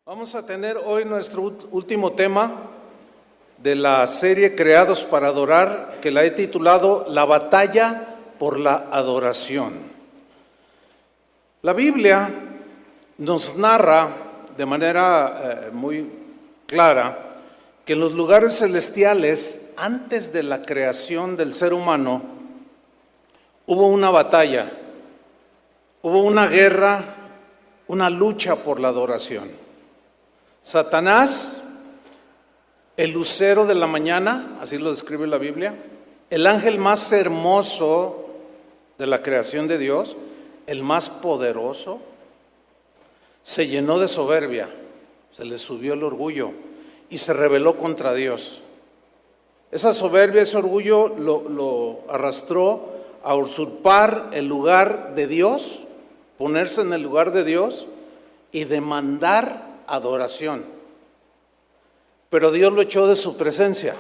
Vamos a tener hoy nuestro último tema de la serie Creados para Adorar, que la he titulado La batalla por la adoración. La Biblia nos narra de manera muy clara que en los lugares celestiales, antes de la creación del ser humano, hubo una batalla, hubo una guerra, una lucha por la adoración. Satanás, el lucero de la mañana, así lo describe la Biblia, el ángel más hermoso de la creación de Dios, el más poderoso, se llenó de soberbia, se le subió el orgullo y se rebeló contra Dios. Esa soberbia, ese orgullo lo arrastró a usurpar el lugar de Dios, ponerse en el lugar de Dios y demandar adoración. Pero Dios lo echó de su presencia.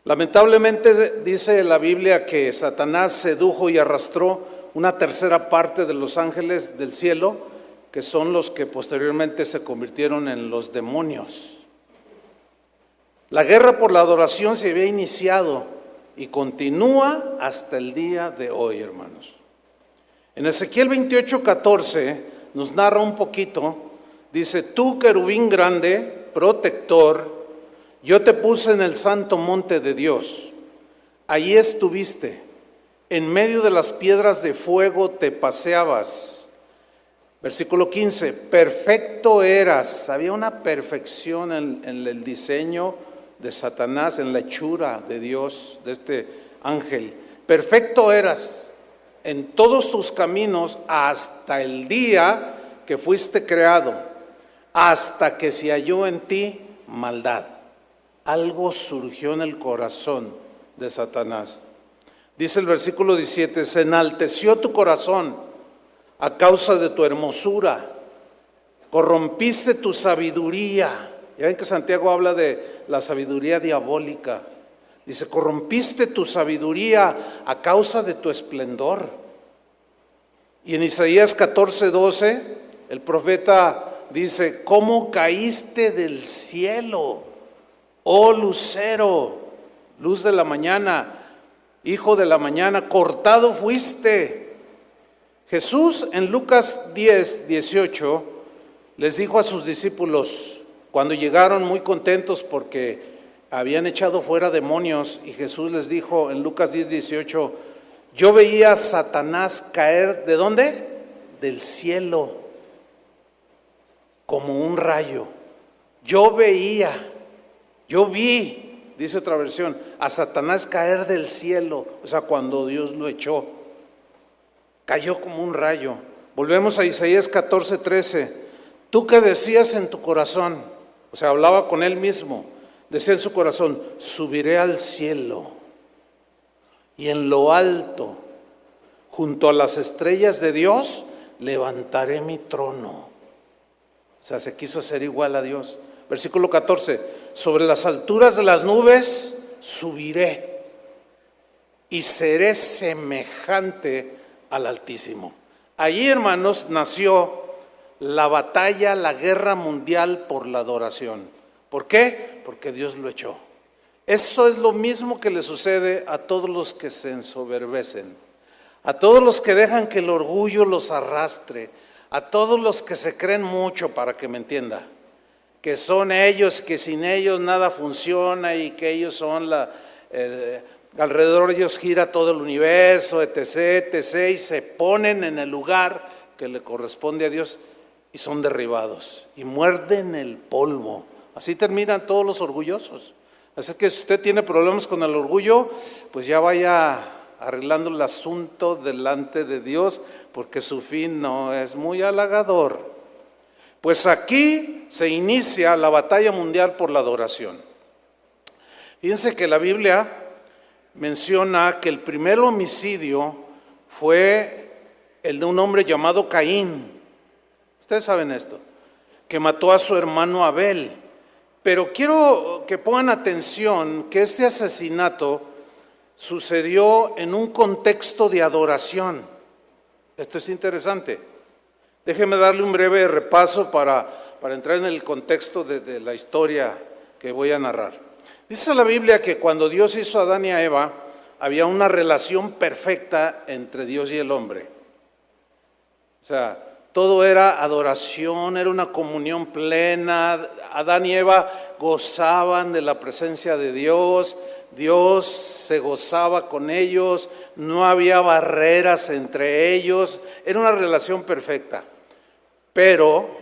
Lamentablemente dice la Biblia que Satanás sedujo y arrastró una tercera parte de los ángeles del cielo, que son los que posteriormente se convirtieron en los demonios. La guerra por la adoración se había iniciado y continúa hasta el día de hoy, hermanos. En Ezequiel 28:14 nos narra un poquito. Dice: tú, querubín grande, protector, yo te puse en el santo monte de Dios. Allí estuviste, en medio de las piedras de fuego te paseabas. Versículo 15, perfecto eras. Había una perfección en el diseño de Satanás, en la hechura de Dios, de este ángel. Perfecto eras en todos tus caminos hasta el día que fuiste creado, hasta que se halló en ti maldad. Algo surgió en el corazón de Satanás. Dice el versículo 17, se enalteció tu corazón a causa de tu hermosura, corrompiste tu sabiduría. Ya ven que Santiago habla de la sabiduría diabólica. Dice, corrompiste tu sabiduría a causa de tu esplendor. Y en Isaías 14:12, el profeta dice, ¿cómo caíste del cielo, oh lucero, luz de la mañana, hijo de la mañana, cortado fuiste? Jesús en Lucas 10:18 les dijo a sus discípulos, cuando llegaron muy contentos porque habían echado fuera demonios, y Jesús les dijo en Lucas 10:18, yo veía a Satanás caer, ¿de dónde? Del cielo, como un rayo. Yo vi, dice otra versión, a Satanás caer del cielo, o sea, cuando Dios lo echó, cayó como un rayo. Volvemos a Isaías 14:13, tú que decías en tu corazón, o sea, hablaba con él mismo, decía en su corazón, subiré al cielo y en lo alto, junto a las estrellas de Dios, levantaré mi trono. O sea, se quiso hacer igual a Dios. Versículo 14, sobre las alturas de las nubes subiré y seré semejante al Altísimo. Allí, hermanos, nació la batalla, la guerra mundial por la adoración. ¿Por qué? Porque Dios lo echó. Eso es lo mismo que le sucede a todos los que se ensoberbecen, a todos los que dejan que el orgullo los arrastre, a todos los que se creen mucho, para que me entienda, que son ellos, que sin ellos nada funciona y que ellos son alrededor de ellos gira todo el universo, etc., etc., y se ponen en el lugar que le corresponde a Dios y son derribados y muerden el polvo. Así terminan todos los orgullosos. Así que si usted tiene problemas con el orgullo, pues ya vaya arreglando el asunto delante de Dios, porque su fin no es muy halagador. Pues aquí se inicia la batalla mundial por la adoración. Fíjense que la Biblia menciona que el primer homicidio fue el de un hombre llamado Caín. Ustedes saben esto, que mató a su hermano Abel. Pero quiero que pongan atención que este asesinato sucedió en un contexto de adoración. Esto es interesante. Déjeme darle un breve repaso para para entrar en el contexto de la historia que voy a narrar. Dice la Biblia que cuando Dios hizo a Adán y a Eva, había una relación perfecta entre Dios y el hombre. O sea, todo era adoración, era una comunión plena. Adán y Eva gozaban de la presencia de Dios. Dios se gozaba con ellos, no había barreras entre ellos, era una relación perfecta. Pero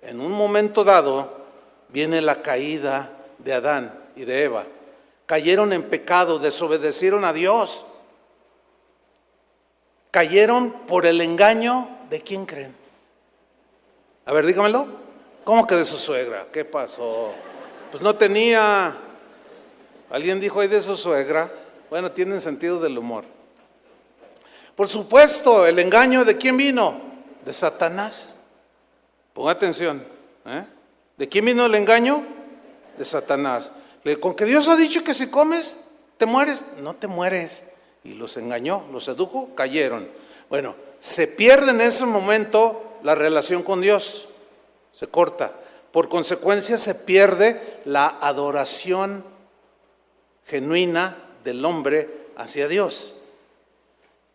en un momento dado viene la caída de Adán y de Eva. Cayeron en pecado, desobedecieron a Dios. Cayeron por el engaño de ¿quién creen? A ver, dígamelo. ¿Cómo que de su suegra? ¿Qué pasó? Pues no tenía. Alguien dijo ahí de su suegra. Bueno, tienen sentido del humor. Por supuesto, el engaño de quién vino? De Satanás. Ponga atención. ¿De quién vino el engaño? De Satanás. Con que Dios ha dicho que si comes te mueres. No te mueres. Y los engañó, los sedujo, cayeron. Bueno, se pierde en ese momento la relación con Dios. Se corta. Por consecuencia se pierde la adoración genuina del hombre hacia Dios.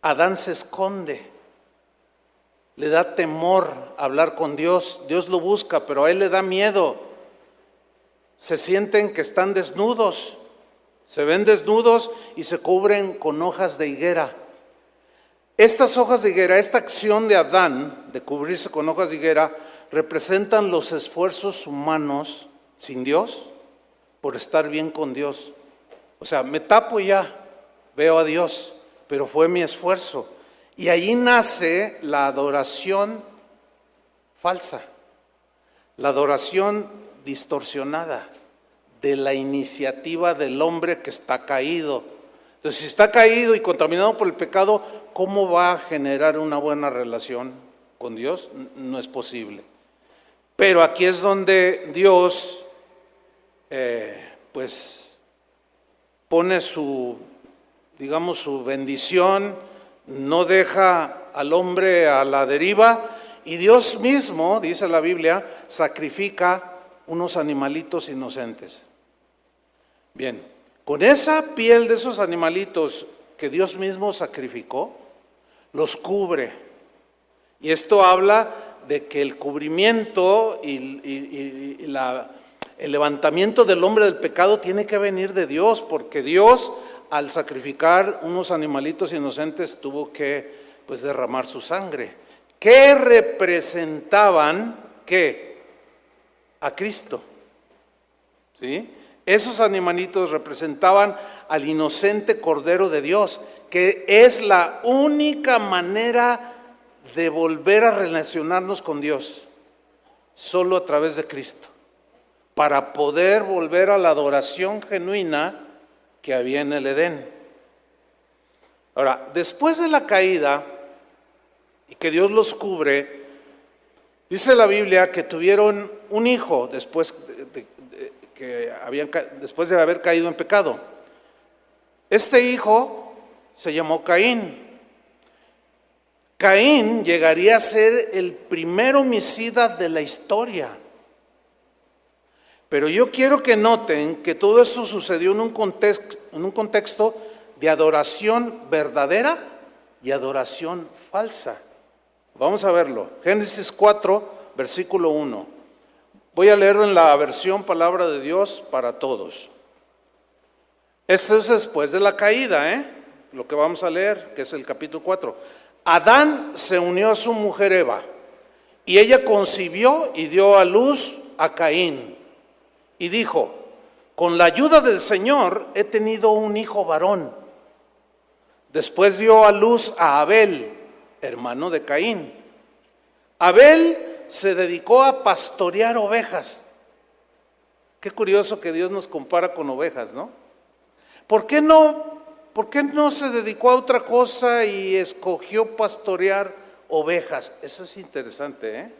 Adán se esconde, le da temor hablar con Dios. Dios lo busca, pero a él le da miedo. Se sienten que están desnudos, se ven desnudos y se cubren con hojas de higuera. Estas hojas de higuera, esta acción de Adán de cubrirse con hojas de higuera, representan los esfuerzos humanos sin Dios por estar bien con Dios. O sea, me tapo y ya veo a Dios, pero fue mi esfuerzo. Y ahí nace la adoración falsa, la adoración distorsionada de la iniciativa del hombre que está caído. Entonces, si está caído y contaminado por el pecado, ¿cómo va a generar una buena relación con Dios? No es posible. Pero aquí es donde Dios, pone su bendición, no deja al hombre a la deriva, y Dios mismo, dice la Biblia, sacrifica unos animalitos inocentes. Bien, con esa piel de esos animalitos que Dios mismo sacrificó, los cubre. Y esto habla de que el cubrimiento y el levantamiento del hombre del pecado tiene que venir de Dios, porque Dios, al sacrificar unos animalitos inocentes, tuvo que derramar su sangre. ¿Qué representaban? ¿Qué? A Cristo. ¿Sí? Esos animalitos representaban al inocente Cordero de Dios, que es la única manera de volver a relacionarnos con Dios, solo a través de Cristo, para poder volver a la adoración genuina que había en el Edén. Ahora, después de la caída y que Dios los cubre, dice la Biblia que tuvieron un hijo después de haber caído en pecado. Este hijo se llamó Caín. Caín llegaría a ser el primer homicida de la historia. Pero yo quiero que noten que todo esto sucedió en un contexto de adoración verdadera y adoración falsa. Vamos a verlo. Génesis 4, versículo 1. Voy a leerlo en la versión Palabra de Dios para todos. Esto es después de la caída, lo que vamos a leer, que es el capítulo 4. Adán se unió a su mujer Eva, y ella concibió y dio a luz a Caín. Y dijo: con la ayuda del Señor he tenido un hijo varón. Después dio a luz a Abel, hermano de Caín. Abel se dedicó a pastorear ovejas. Qué curioso que Dios nos compara con ovejas, ¿no? ¿Por qué no se dedicó a otra cosa y escogió pastorear ovejas? Eso es interesante,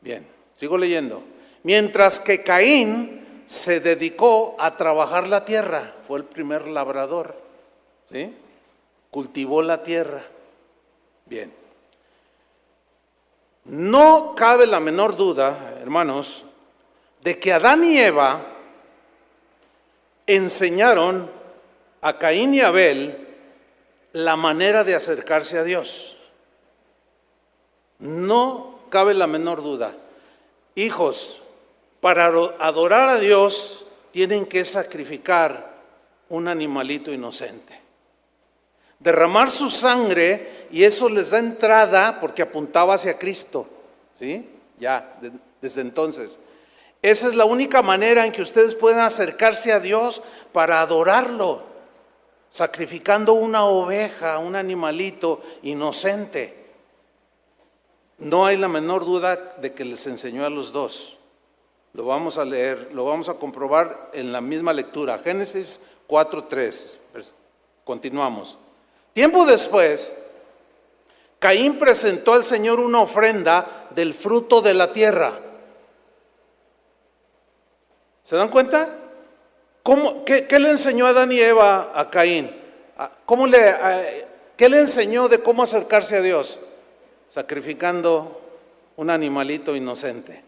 Bien, sigo leyendo. Mientras que Caín se dedicó a trabajar la tierra, fue el primer labrador, ¿sí? Cultivó la tierra. Bien. No cabe la menor duda, hermanos, de que Adán y Eva enseñaron a Caín y Abel la manera de acercarse a Dios. No cabe la menor duda. Hijos, para adorar a Dios tienen que sacrificar un animalito inocente, derramar su sangre, y eso les da entrada porque apuntaba hacia Cristo, ¿sí? Ya, desde entonces. Esa es la única manera en que ustedes pueden acercarse a Dios para adorarlo, sacrificando una oveja, un animalito inocente. No hay la menor duda de que les enseñó a los dos. Lo vamos a leer, lo vamos a comprobar en la misma lectura. Génesis 4:3. Continuamos. Tiempo después, Caín presentó al Señor una ofrenda del fruto de la tierra. ¿Se dan cuenta? ¿Qué le enseñó Adán y Eva a Caín? ¿Qué le enseñó de cómo acercarse a Dios? Sacrificando un animalito inocente.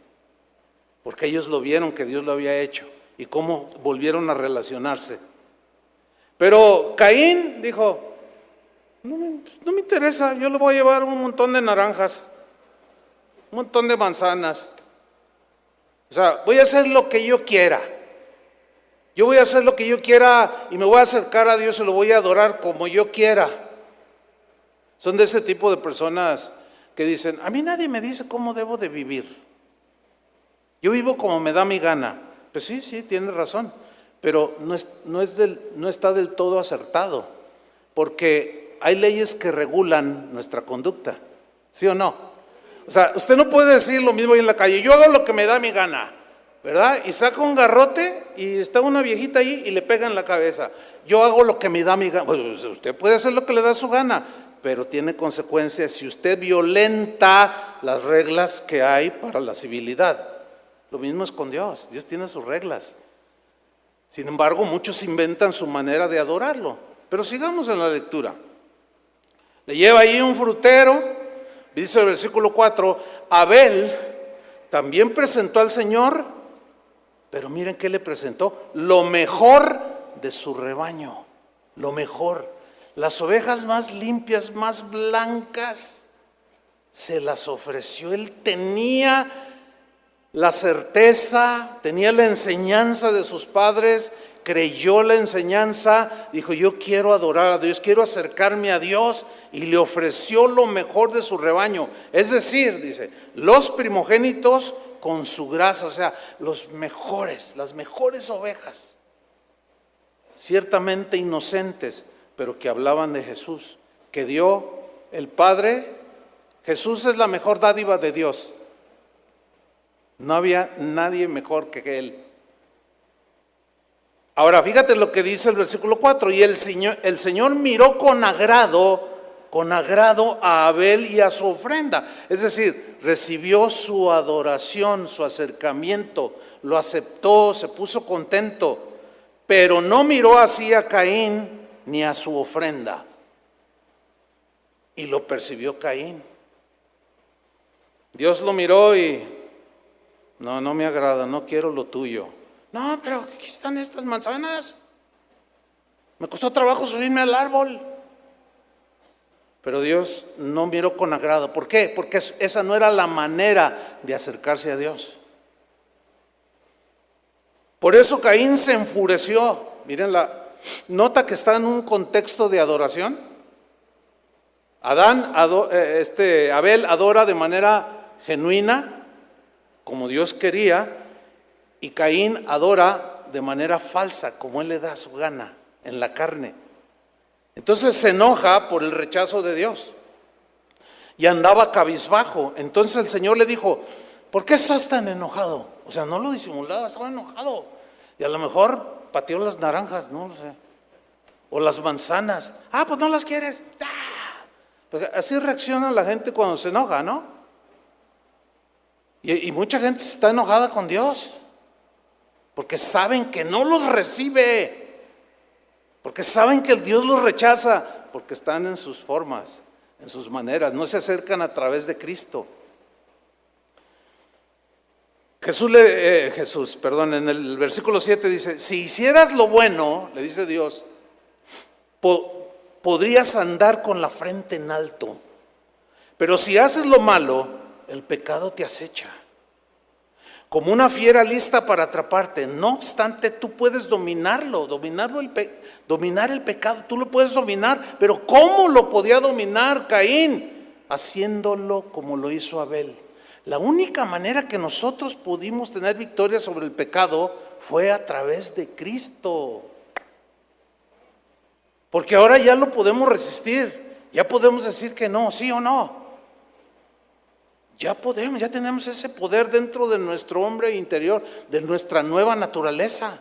Porque ellos lo vieron que Dios lo había hecho y cómo volvieron a relacionarse. Pero Caín dijo: no me interesa, yo le voy a llevar un montón de naranjas, un montón de manzanas. O sea, voy a hacer lo que yo quiera. Yo voy a hacer lo que yo quiera y me voy a acercar a Dios y lo voy a adorar como yo quiera. Son de ese tipo de personas que dicen: a mí nadie me dice cómo debo de vivir. Yo vivo como me da mi gana. Pues sí, tienes razón, pero no está del todo acertado, porque hay leyes que regulan nuestra conducta, ¿sí o no? O sea, usted no puede decir lo mismo ahí en la calle: yo hago lo que me da mi gana, ¿verdad? Y saca un garrote y está una viejita ahí y le pega en la cabeza. Yo hago lo que me da mi gana. Pues usted puede hacer lo que le da su gana, pero tiene consecuencias si usted violenta las reglas que hay para la civilidad. Lo mismo es con Dios. Dios tiene sus reglas. Sin embargo, muchos inventan su manera de adorarlo. Pero sigamos en la lectura. Le lleva ahí un frutero, dice el versículo 4, Abel también presentó al Señor, pero miren qué le presentó: lo mejor de su rebaño, lo mejor. Las ovejas más limpias, más blancas, se las ofreció. Él tenía la certeza, tenía la enseñanza de sus padres, creyó la enseñanza, dijo: yo quiero adorar a Dios, quiero acercarme a Dios, y le ofreció lo mejor de su rebaño. Es decir, dice, los primogénitos con su grasa, o sea, las mejores ovejas, ciertamente inocentes, pero que hablaban de Jesús, que dio el Padre. Jesús es la mejor dádiva de Dios. No había nadie mejor que Él. Ahora fíjate lo que dice el versículo 4. Y el Señor miró con agrado a Abel y a su ofrenda. Es decir, recibió su adoración, su acercamiento, lo aceptó, se puso contento, pero no miró así a Caín ni a su ofrenda. Y lo percibió Caín. Dios lo miró y: no me agrada, no quiero lo tuyo. No, pero aquí están estas manzanas. Me costó trabajo subirme al árbol. Pero Dios no miró con agrado. ¿Por qué? Porque esa no era la manera de acercarse a Dios. Por eso Caín se enfureció. Miren, nota que está en un contexto de adoración. Abel adora de manera genuina, como Dios quería, y Caín adora de manera falsa, como él le da su gana, en la carne. Entonces se enoja por el rechazo de Dios y andaba cabizbajo. Entonces el Señor le dijo: ¿por qué estás tan enojado? O sea, no lo disimulaba, estaba enojado. Y a lo mejor pateó las naranjas, no lo sé, o las manzanas. Pues no las quieres. Pues así reacciona la gente cuando se enoja, ¿no? Y mucha gente está enojada con Dios porque saben que no los recibe, porque saben que Dios los rechaza, porque están en sus formas, en sus maneras, no se acercan a través de Cristo. Jesús, en el versículo 7 dice, si hicieras lo bueno, le dice Dios, podrías andar con la frente en alto, pero si haces lo malo, el pecado te acecha, como una fiera lista para atraparte. No obstante, tú puedes dominar el pecado, tú lo puedes dominar, pero ¿cómo lo podía dominar Caín? Haciéndolo como lo hizo Abel. La única manera que nosotros pudimos tener victoria sobre el pecado fue a través de Cristo. Porque ahora ya lo podemos resistir, ya podemos decir que no, sí o no. Ya tenemos ese poder dentro de nuestro hombre interior, de nuestra nueva naturaleza.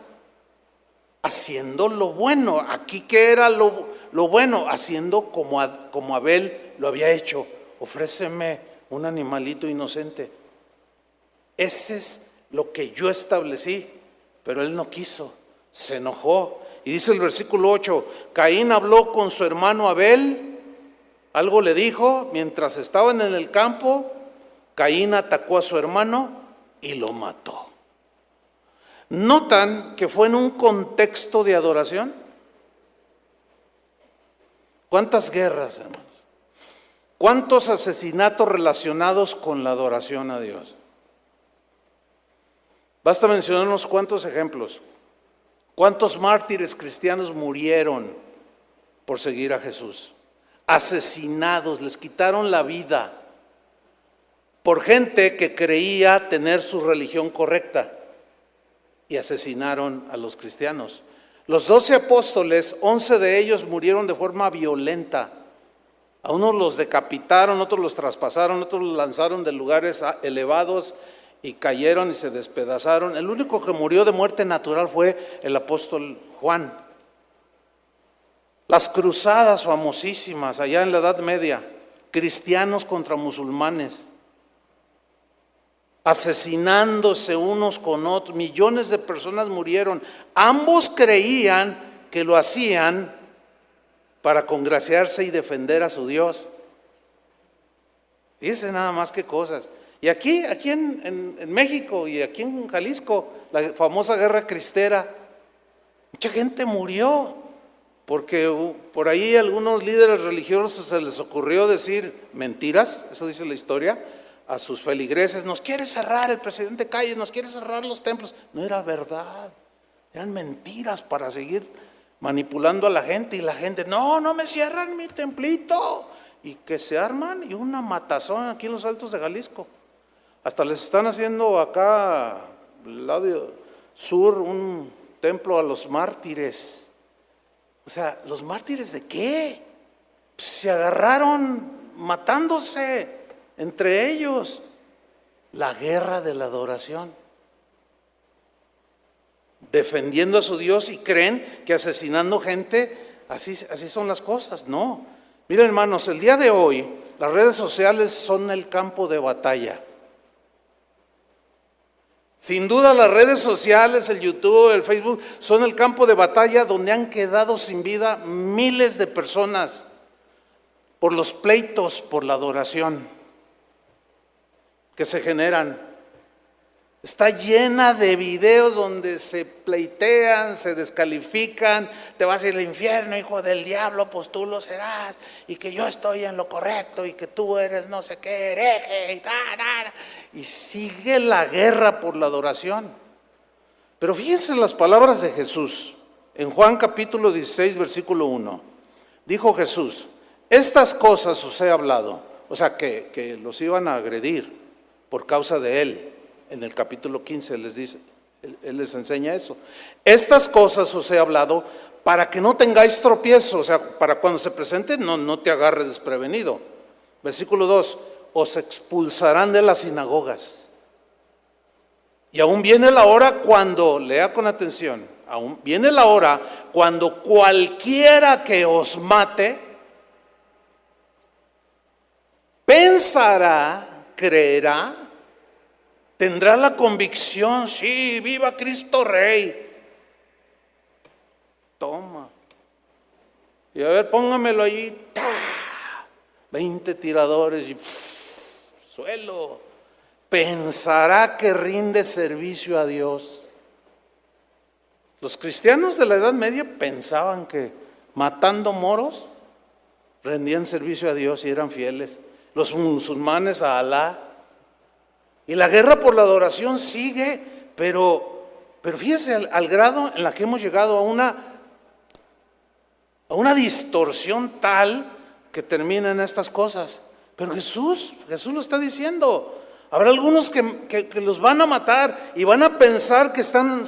Haciendo lo bueno. Aquí, ¿qué era lo bueno? Haciendo como Abel lo había hecho. Ofréceme un animalito inocente. Ese es lo que yo establecí, pero él no quiso, se enojó. Y dice el versículo 8, Caín habló con su hermano Abel, algo le dijo, mientras estaban en el campo, Caín atacó a su hermano y lo mató. ¿Notan que fue en un contexto de adoración? ¿Cuántas guerras, hermanos? ¿Cuántos asesinatos relacionados con la adoración a Dios? Basta mencionar unos cuantos ejemplos. ¿Cuántos mártires cristianos murieron por seguir a Jesús? Asesinados, les quitaron la vida por gente que creía tener su religión correcta y asesinaron a los cristianos. Los 12 apóstoles, 11 de ellos murieron de forma violenta. A unos los decapitaron, otros los traspasaron, otros los lanzaron de lugares elevados y cayeron y se despedazaron. El único que murió de muerte natural fue el apóstol Juan. Las cruzadas famosísimas allá en la Edad Media, cristianos contra musulmanes, asesinándose unos con otros, millones de personas murieron. Ambos creían que lo hacían para congraciarse y defender a su Dios. Fíjense nada más qué cosas. Y aquí en México y aquí en Jalisco, la famosa guerra cristera, mucha gente murió porque por ahí algunos líderes religiosos se les ocurrió decir mentiras, eso dice la historia, a sus feligreses: nos quiere cerrar el presidente Calles, nos quiere cerrar los templos. No era verdad, eran mentiras para seguir manipulando a la gente. Y la gente: no me cierran mi templito. Y que se arman y una matazón aquí en los Altos de Jalisco. Hasta les están haciendo acá, al lado sur, un templo a los mártires. O sea, ¿los mártires de qué? Pues se agarraron matándose entre ellos. La guerra de la adoración. Defendiendo a su Dios, y creen que asesinando gente, así son las cosas. No. Miren, hermanos, el día de hoy las redes sociales son el campo de batalla. Sin duda las redes sociales, el YouTube, el Facebook, son el campo de batalla donde han quedado sin vida miles de personas por los pleitos, por la adoración que se generan. Está llena de videos donde se pleitean, se descalifican. Te vas a ir al infierno, hijo del diablo, pues tú lo serás. Y que yo estoy en lo correcto y que tú eres no sé qué, hereje. Y sigue la guerra por la adoración. Pero fíjense las palabras de Jesús. En Juan capítulo 16, versículo 1. Dijo Jesús: estas cosas os he hablado. O sea, que los iban a agredir por causa de él. En el capítulo 15 les dice, él les enseña eso. Estas cosas os he hablado para que no tengáis tropiezo, o sea, para cuando se presente no te agarre desprevenido. Versículo 2, os expulsarán de las sinagogas. Y aún viene la hora cuando, lea con atención, aún viene la hora cuando cualquiera que os mate, pensará, creerá, tendrá la convicción: sí, viva Cristo Rey. Toma. Y a ver, póngamelo ahí. 20 tiradores y suelo. pensará que rinde servicio a Dios. Los cristianos de la Edad Media pensaban que matando moros rendían servicio a Dios y eran fieles. Los musulmanes a Alá. Y la guerra por la adoración sigue, pero fíjese al grado en la que hemos llegado a una distorsión tal que termina en estas cosas. Pero Jesús lo está diciendo. Habrá algunos que los van a matar y van a pensar que están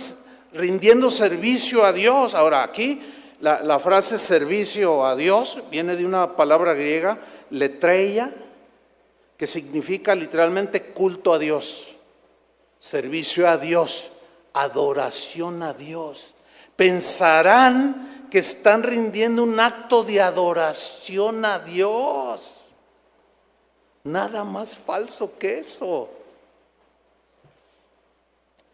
rindiendo servicio a Dios. Ahora, aquí la frase servicio a Dios viene de una palabra griega, letreia, que significa literalmente culto a Dios, servicio a Dios, adoración a Dios. Pensarán que están rindiendo un acto de adoración a Dios. Nada más falso que eso.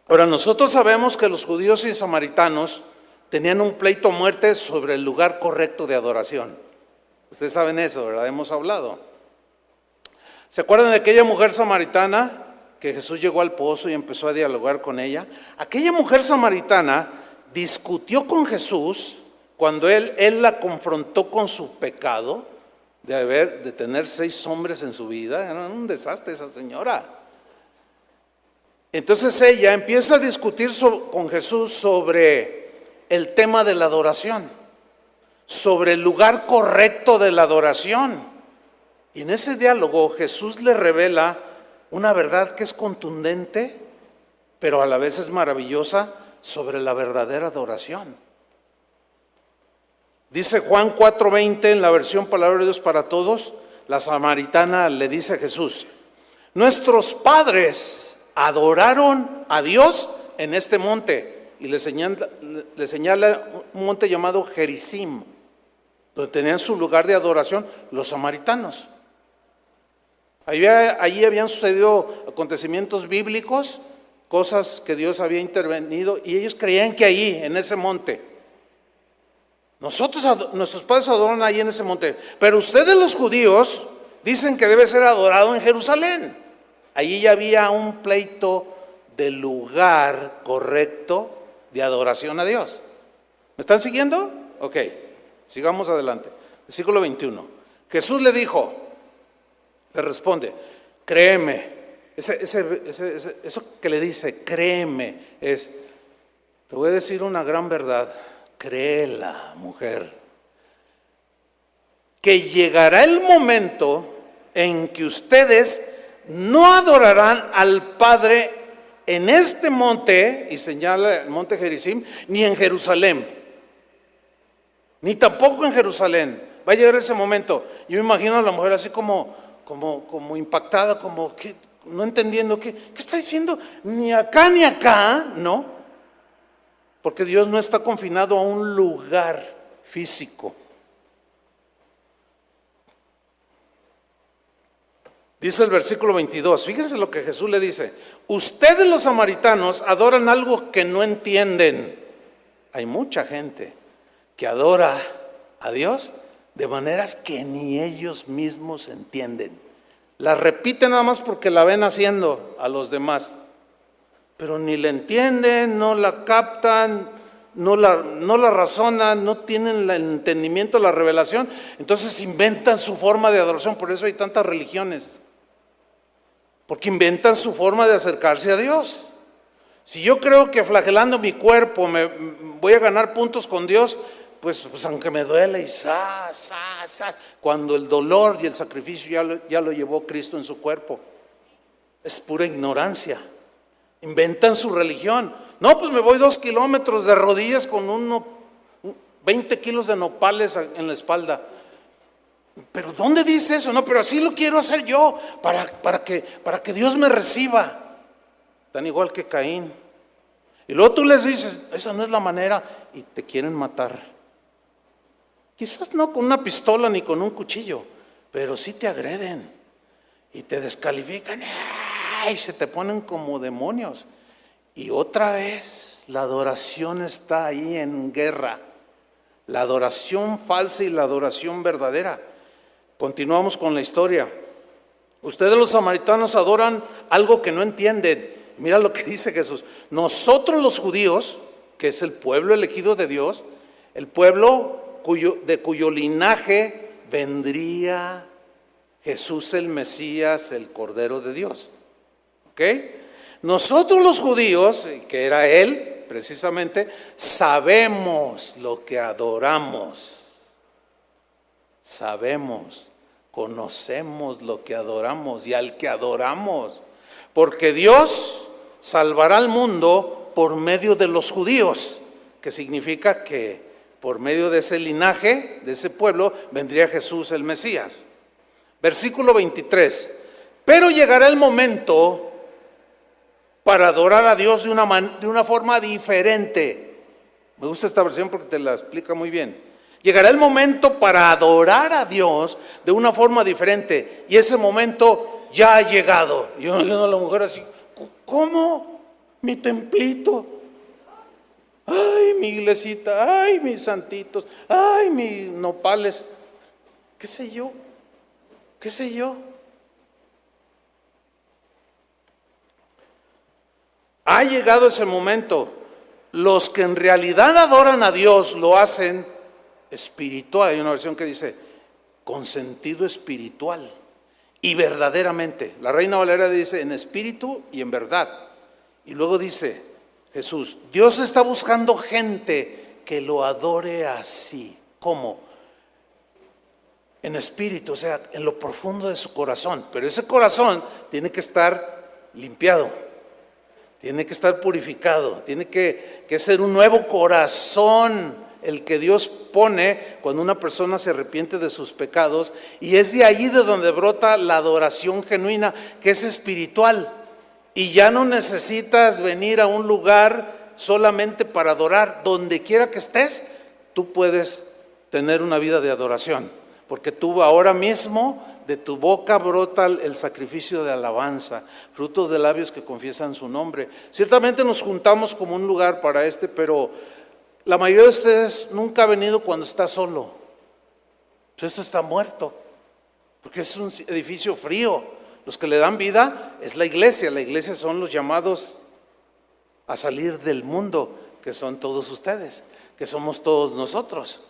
Ahora, nosotros sabemos que los judíos y samaritanos tenían un pleito a muerte sobre el lugar correcto de adoración. Ustedes saben eso, ¿verdad? Hemos hablado. ¿Se acuerdan de aquella mujer samaritana que Jesús llegó al pozo y empezó a dialogar con ella? Aquella mujer samaritana discutió con Jesús cuando él la confrontó con su pecado de tener 6 hombres en su vida. Era un desastre esa señora. Entonces ella empieza a discutir con Jesús sobre el tema de la adoración, sobre el lugar correcto de la adoración. Y en ese diálogo Jesús le revela una verdad que es contundente, pero a la vez es maravillosa sobre la verdadera adoración. Dice Juan 4:20 en la versión Palabra de Dios para Todos, la samaritana le dice a Jesús: nuestros padres adoraron a Dios en este monte. Y le señala un monte llamado Gerizim, donde tenían su lugar de adoración los samaritanos. Allí habían sucedido acontecimientos bíblicos, cosas que Dios había intervenido, y ellos creían que allí, en ese monte. Nuestros padres adoran ahí en ese monte, pero ustedes los judíos dicen que debe ser adorado en Jerusalén. Allí ya había un pleito del lugar correcto de adoración a Dios. ¿Me están siguiendo? Ok, sigamos adelante. Versículo 21. Jesús le responde, créeme. Eso que le dice, créeme, te voy a decir una gran verdad. Créela, mujer, que llegará el momento en que ustedes no adorarán al Padre en este monte, y señala el monte Gerizim, ni en Jerusalén, ni tampoco en Jerusalén. Va a llegar ese momento. Yo me imagino a la mujer así como impactada, como que no entendiendo qué está diciendo, ni acá, ¿no? Porque Dios no está confinado a un lugar físico. Dice el versículo 22, fíjense lo que Jesús le dice: ustedes los samaritanos adoran algo que no entienden. Hay mucha gente que adora a Dios de maneras que ni ellos mismos entienden. La repiten nada más porque la ven haciendo a los demás, pero ni la entienden, no la captan, no la razonan, no tienen el entendimiento, la revelación. Entonces inventan su forma de adoración. Por eso hay tantas religiones, porque inventan su forma de acercarse a Dios. Si yo creo que flagelando mi cuerpo me voy a ganar puntos con Dios, pues aunque me duele y cuando el dolor y el sacrificio ya lo llevó Cristo en su cuerpo. Es pura ignorancia. Inventan su religión. No, pues me voy 2 kilómetros de rodillas con 20 kilos de nopales en la espalda. Pero ¿dónde dice eso? No, pero así lo quiero hacer yo, para que Dios me reciba. Tan igual que Caín. Y luego tú les dices, esa no es la manera, y te quieren matar. Quizás no con una pistola ni con un cuchillo, pero sí te agreden y te descalifican. Y se te ponen como demonios. Y otra vez la adoración está ahí en guerra. La adoración falsa y la adoración verdadera. Continuamos con la historia. Ustedes los samaritanos adoran algo que no entienden. Mira lo que dice Jesús. Nosotros los judíos, que es el pueblo elegido de Dios, el pueblo de cuyo linaje vendría Jesús el Mesías, el Cordero de Dios. ¿Ok? Nosotros los judíos, que era Él precisamente, sabemos lo que adoramos. Sabemos, conocemos lo que adoramos y al que adoramos. Porque Dios salvará al mundo por medio de los judíos, que significa que por medio de ese linaje, de ese pueblo, vendría Jesús el Mesías. Versículo 23. Pero llegará el momento para adorar a Dios de una forma diferente. Me gusta esta versión porque te la explica muy bien. Llegará el momento para adorar a Dios de una forma diferente. Y ese momento ya ha llegado. Y yo a la mujer así, ¿cómo? Mi templito. Ay, mi iglesita. Ay, mis santitos. Ay, mis nopales. ¿Qué sé yo? ¿Qué sé yo? Ha llegado ese momento. Los que en realidad adoran a Dios lo hacen espiritual. Hay una versión que dice con sentido espiritual y verdaderamente. La Reina Valera dice en espíritu y en verdad. Y luego dice Jesús, Dios está buscando gente que lo adore así. ¿Cómo? En espíritu, o sea, en lo profundo de su corazón. Pero ese corazón tiene que estar limpiado. Tiene que estar purificado, tiene que ser un nuevo corazón el que Dios pone cuando una persona se arrepiente de sus pecados, y es de ahí de donde brota la adoración genuina, que es espiritual. Y ya no necesitas venir a un lugar solamente para adorar. Donde quiera que estés, tú puedes tener una vida de adoración, porque tú ahora mismo de tu boca brota el sacrificio de alabanza, frutos de labios que confiesan su nombre. Ciertamente nos juntamos como un lugar para pero la mayoría de ustedes nunca ha venido cuando está solo. Esto está muerto, porque es un edificio frío. Los que le dan vida es la iglesia son los llamados a salir del mundo, que son todos ustedes, que somos todos nosotros.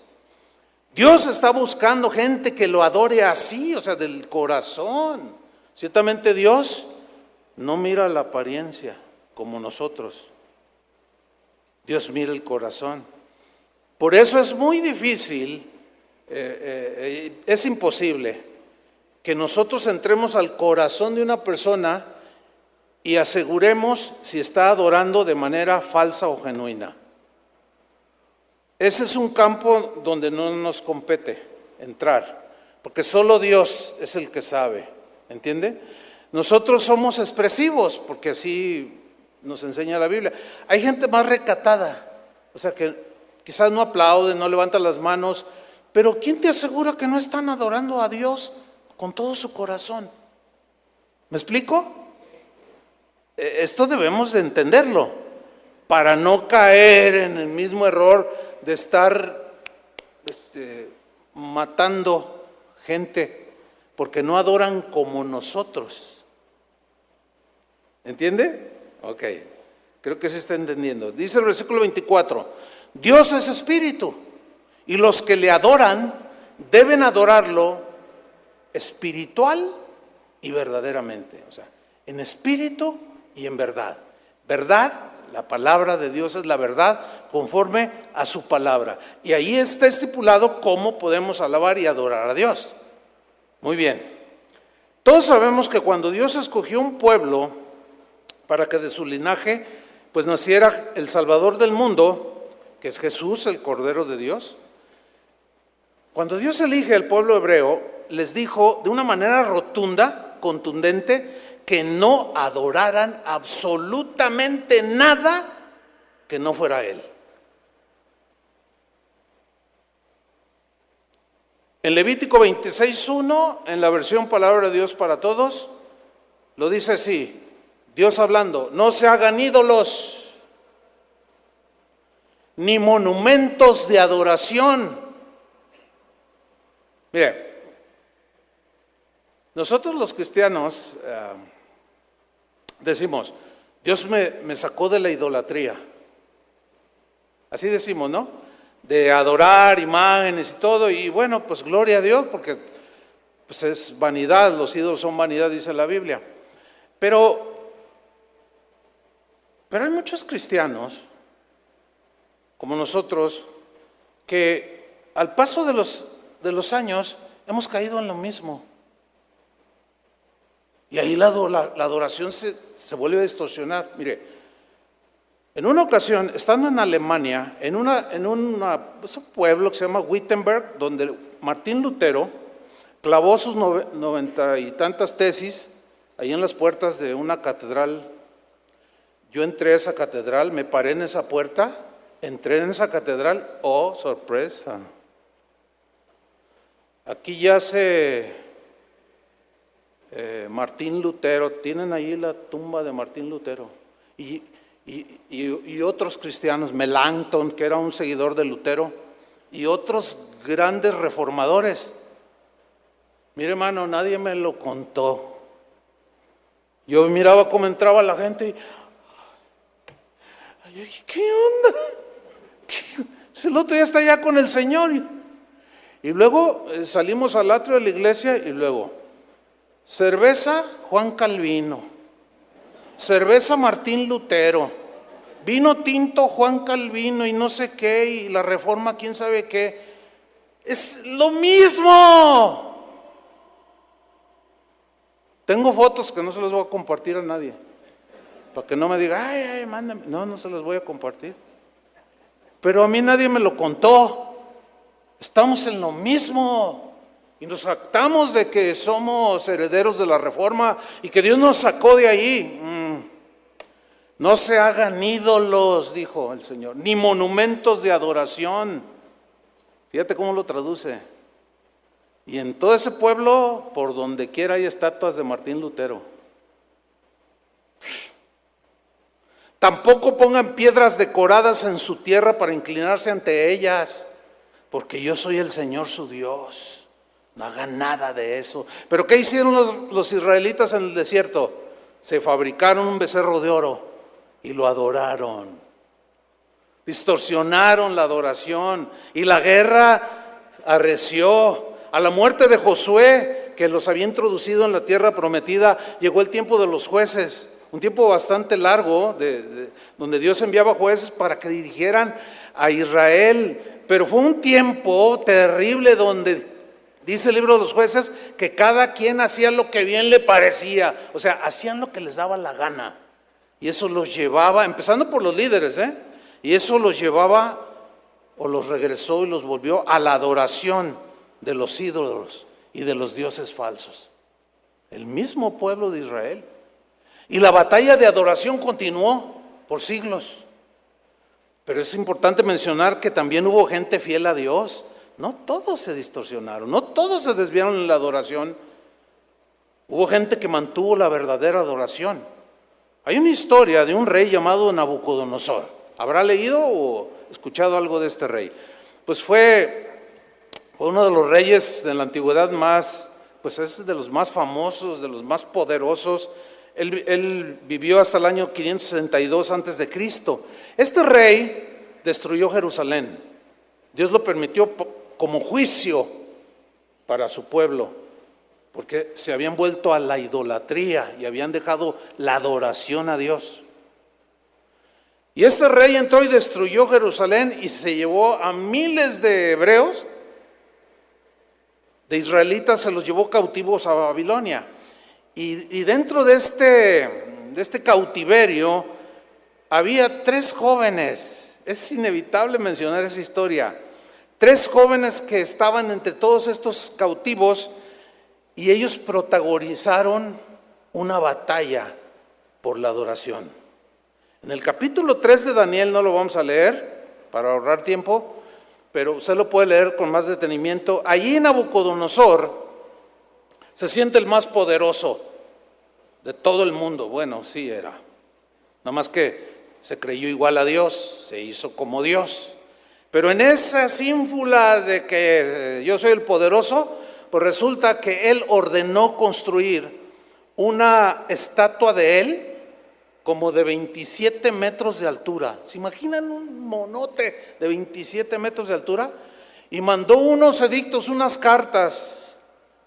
Dios está buscando gente que lo adore así, o sea, del corazón. Ciertamente Dios no mira la apariencia como nosotros. Dios mira el corazón. Por eso es muy difícil, es imposible que nosotros entremos al corazón de una persona y aseguremos si está adorando de manera falsa o genuina. Ese es un campo donde no nos compete entrar, porque solo Dios es el que sabe, ¿entiende? Nosotros somos expresivos, porque así nos enseña la Biblia. Hay gente más recatada, o sea que quizás no aplaude, no levanta las manos, pero ¿quién te asegura que no están adorando a Dios con todo su corazón? ¿Me explico? Esto debemos de entenderlo, para no caer en el mismo error de estar matando gente porque no adoran como nosotros. ¿Entiende? Ok, creo que se está entendiendo. Dice el versículo 24, Dios es espíritu y los que le adoran deben adorarlo espiritual y verdaderamente, o sea, en espíritu y en verdad. Verdad, la palabra de Dios es la verdad conforme a su palabra. Y ahí está estipulado cómo podemos alabar y adorar a Dios. Muy bien. Todos sabemos que cuando Dios escogió un pueblo para que de su linaje pues naciera el Salvador del mundo, que es Jesús, el Cordero de Dios. Cuando Dios elige al pueblo hebreo, les dijo de una manera rotunda, contundente, que no adoraran absolutamente nada que no fuera Él. En Levítico 26:1, en la versión Palabra de Dios para Todos, lo dice así, Dios hablando, no se hagan ídolos, ni monumentos de adoración. Mire, Nosotros los cristianos decimos, Dios me sacó de la idolatría. Así decimos, ¿no? De adorar imágenes y todo, y bueno, pues gloria a Dios, porque pues es vanidad, los ídolos son vanidad, dice la Biblia. Pero hay muchos cristianos, como nosotros, que al paso de los años hemos caído en lo mismo. Y ahí la adoración se vuelve a distorsionar. Mire, en una ocasión, estando en Alemania, en es un pueblo que se llama Wittenberg, donde Martín Lutero clavó sus 90 y tantas tesis, ahí en las puertas de una catedral. Yo entré a esa catedral, me paré en esa puerta, entré en esa catedral, ¡oh, sorpresa! Aquí yace Martín Lutero, tienen ahí la tumba de Martín Lutero. Y otros cristianos, Melanchthon, que era un seguidor de Lutero, y otros grandes reformadores. Mire, hermano, nadie me lo contó. Yo miraba cómo entraba la gente y, ¿qué onda? El otro ya está allá con el Señor. Y luego salimos al atrio de la iglesia y luego, cerveza Juan Calvino, cerveza Martín Lutero, vino tinto Juan Calvino y no sé qué, y la reforma quién sabe qué. Es lo mismo. Tengo fotos que no se las voy a compartir a nadie, para que no me diga, ay, mándame. No se las voy a compartir. Pero a mí nadie me lo contó. Estamos en lo mismo y nos jactamos de que somos herederos de la reforma y que Dios nos sacó de ahí. No se hagan ídolos, dijo el Señor, ni monumentos de adoración. Fíjate cómo lo traduce. Y en todo ese pueblo, por donde quiera hay estatuas de Martín Lutero. Tampoco pongan piedras decoradas en su tierra para inclinarse ante ellas, porque yo soy el Señor su Dios. No hagan nada de eso. ¿Pero qué hicieron los israelitas en el desierto? Se fabricaron un becerro de oro y lo adoraron. Distorsionaron la adoración y la guerra arreció. A la muerte de Josué, que los había introducido en la tierra prometida, llegó el tiempo de los jueces. Un tiempo bastante largo, donde Dios enviaba jueces para que dirigieran a Israel. Pero fue un tiempo terrible donde dice el libro de los jueces que cada quien hacía lo que bien le parecía. O sea, hacían lo que les daba la gana. Y eso los llevaba, empezando por los líderes, y eso los llevaba o los regresó y los volvió a la adoración de los ídolos y de los dioses falsos. El mismo pueblo de Israel. Y la batalla de adoración continuó por siglos. Pero es importante mencionar que también hubo gente fiel a Dios. No todos se distorsionaron, no todos se desviaron en la adoración. Hubo gente que mantuvo la verdadera adoración. Hay una historia de un rey llamado Nabucodonosor. ¿Habrá leído o escuchado algo de este rey? Pues fue uno de los reyes de la antigüedad pues es de los más famosos, de los más poderosos. Él vivió hasta el año 562 antes de Cristo. Este rey destruyó Jerusalén. Dios lo permitió como juicio para su pueblo, porque se habían vuelto a la idolatría y habían dejado la adoración a Dios. Y este rey entró y destruyó Jerusalén y se llevó a miles de hebreos, de israelitas, se los llevó cautivos a Babilonia. Y dentro de este cautiverio había 3 jóvenes. Es inevitable mencionar esa historia. 3 jóvenes que estaban entre todos estos cautivos y ellos protagonizaron una batalla por la adoración. En el capítulo 3 de Daniel, no lo vamos a leer para ahorrar tiempo, pero usted lo puede leer con más detenimiento. Allí Nabucodonosor se siente el más poderoso de todo el mundo. Bueno, sí era. Nada más que se creyó igual a Dios, se hizo como Dios. Pero en esas ínfulas de que yo soy el poderoso, Pues resulta que él ordenó construir una estatua de él como de 27 metros de altura. ¿Se imaginan un monote de 27 metros de altura? Y mandó unos edictos, unas cartas,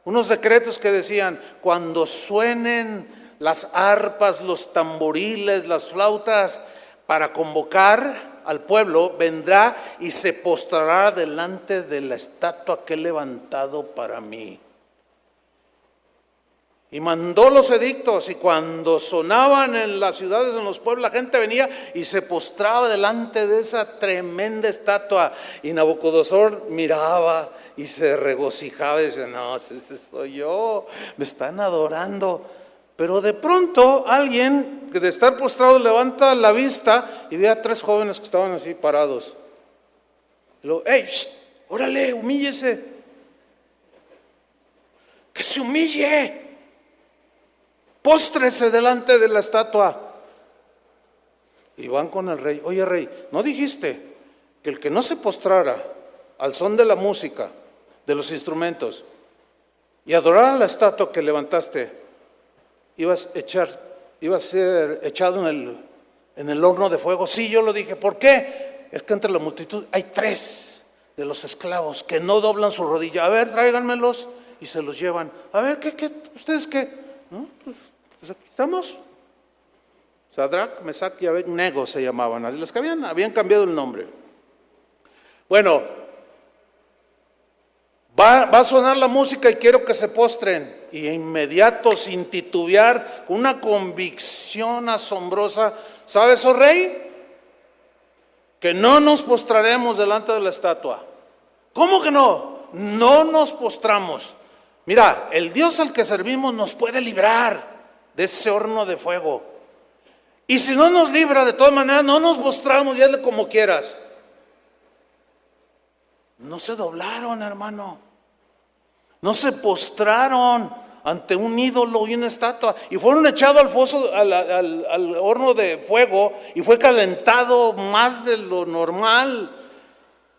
unos decretos que decían: cuando suenen las arpas, los tamboriles, las flautas, para convocar al pueblo, vendrá y se postrará delante de la estatua que he levantado para mí. Y mandó los edictos, y cuando sonaban en las ciudades, en los pueblos, la gente venía y se postraba delante de esa tremenda estatua. Y Nabucodonosor miraba y se regocijaba y decía: no, ese soy yo, me están adorando. Pero de pronto alguien que de estar postrado levanta la vista y ve a 3 jóvenes que estaban así parados. Y luego: ¡hey! ¡Órale, humíllese! ¡Que se humille! Póstrese delante de la estatua. Y van con el rey: oye, rey, ¿no dijiste que el que no se postrara al son de la música, de los instrumentos, y adorara la estatua que levantaste, iba a ser echado en el horno de fuego? Sí, yo lo dije. ¿Por qué? Es que entre la multitud hay 3 de los esclavos que no doblan su rodilla. A ver, tráiganmelos. Y se los llevan. A ver, ¿ustedes qué? ¿No? Pues aquí estamos. Sadrac, Mesac y Abednego se llamaban. Así les habían cambiado el nombre. Bueno, va a sonar la música y quiero que se postren. Y inmediato, sin titubear, con una convicción asombrosa: ¿sabes, oh rey? Que no nos postraremos delante de la estatua. ¿Cómo que no? No nos postramos. Mira, el Dios al que servimos nos puede librar de ese horno de fuego. Y si no nos libra, de todas maneras, no nos postramos, y hazle como quieras. No se doblaron, hermano. No se postraron ante un ídolo y una estatua. Y fueron echados al foso, al horno de fuego, y fue calentado más de lo normal.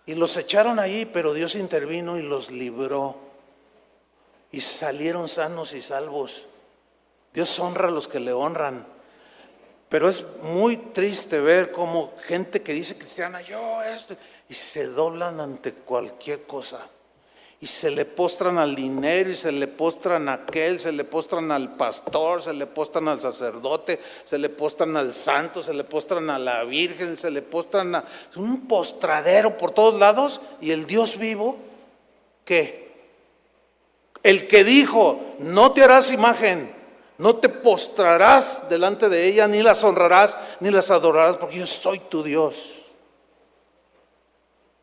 Y los echaron ahí, pero Dios intervino y los libró. Y salieron sanos y salvos. Dios honra a los que le honran. Pero es muy triste ver cómo gente que dice cristiana, y se doblan ante cualquier cosa. Y se le postran al dinero, y se le postran a aquel, se le postran al pastor, se le postran al sacerdote, se le postran al santo, se le postran a la virgen, se le postran a... Es un postradero por todos lados. Y el Dios vivo, ¿qué? El que dijo: no te harás imagen, no te postrarás delante de ella, ni las honrarás, ni las adorarás, porque yo soy tu Dios.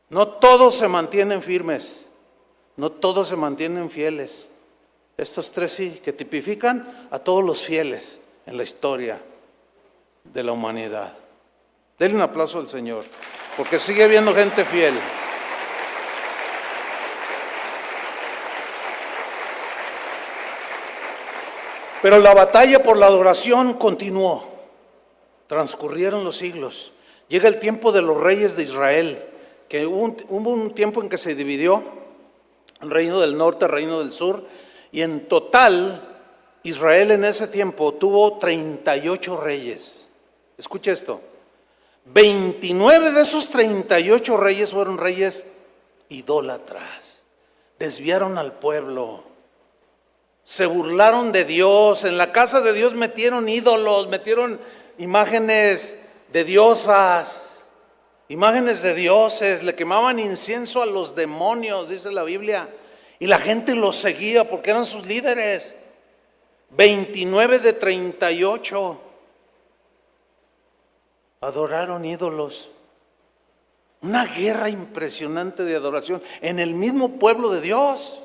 No todos se mantienen firmes, no todos se mantienen fieles. Estos 3 sí, que tipifican a todos los fieles en la historia de la humanidad. Denle un aplauso al Señor, porque sigue habiendo gente fiel. Pero la batalla por la adoración continuó. Transcurrieron los siglos. Llega el tiempo de los reyes de Israel, que hubo un tiempo en que se dividió el reino del norte, el reino del sur, y en total Israel en ese tiempo tuvo 38 reyes. Escucha esto: 29 de esos 38 reyes fueron reyes idólatras. Desviaron al pueblo. Se burlaron de Dios. En la casa de Dios metieron ídolos, metieron imágenes de diosas, imágenes de dioses. Le quemaban incienso a los demonios, dice la Biblia. Y la gente los seguía porque eran sus líderes. 29 de 38 adoraron ídolos. Una guerra impresionante de adoración en el mismo pueblo de Dios.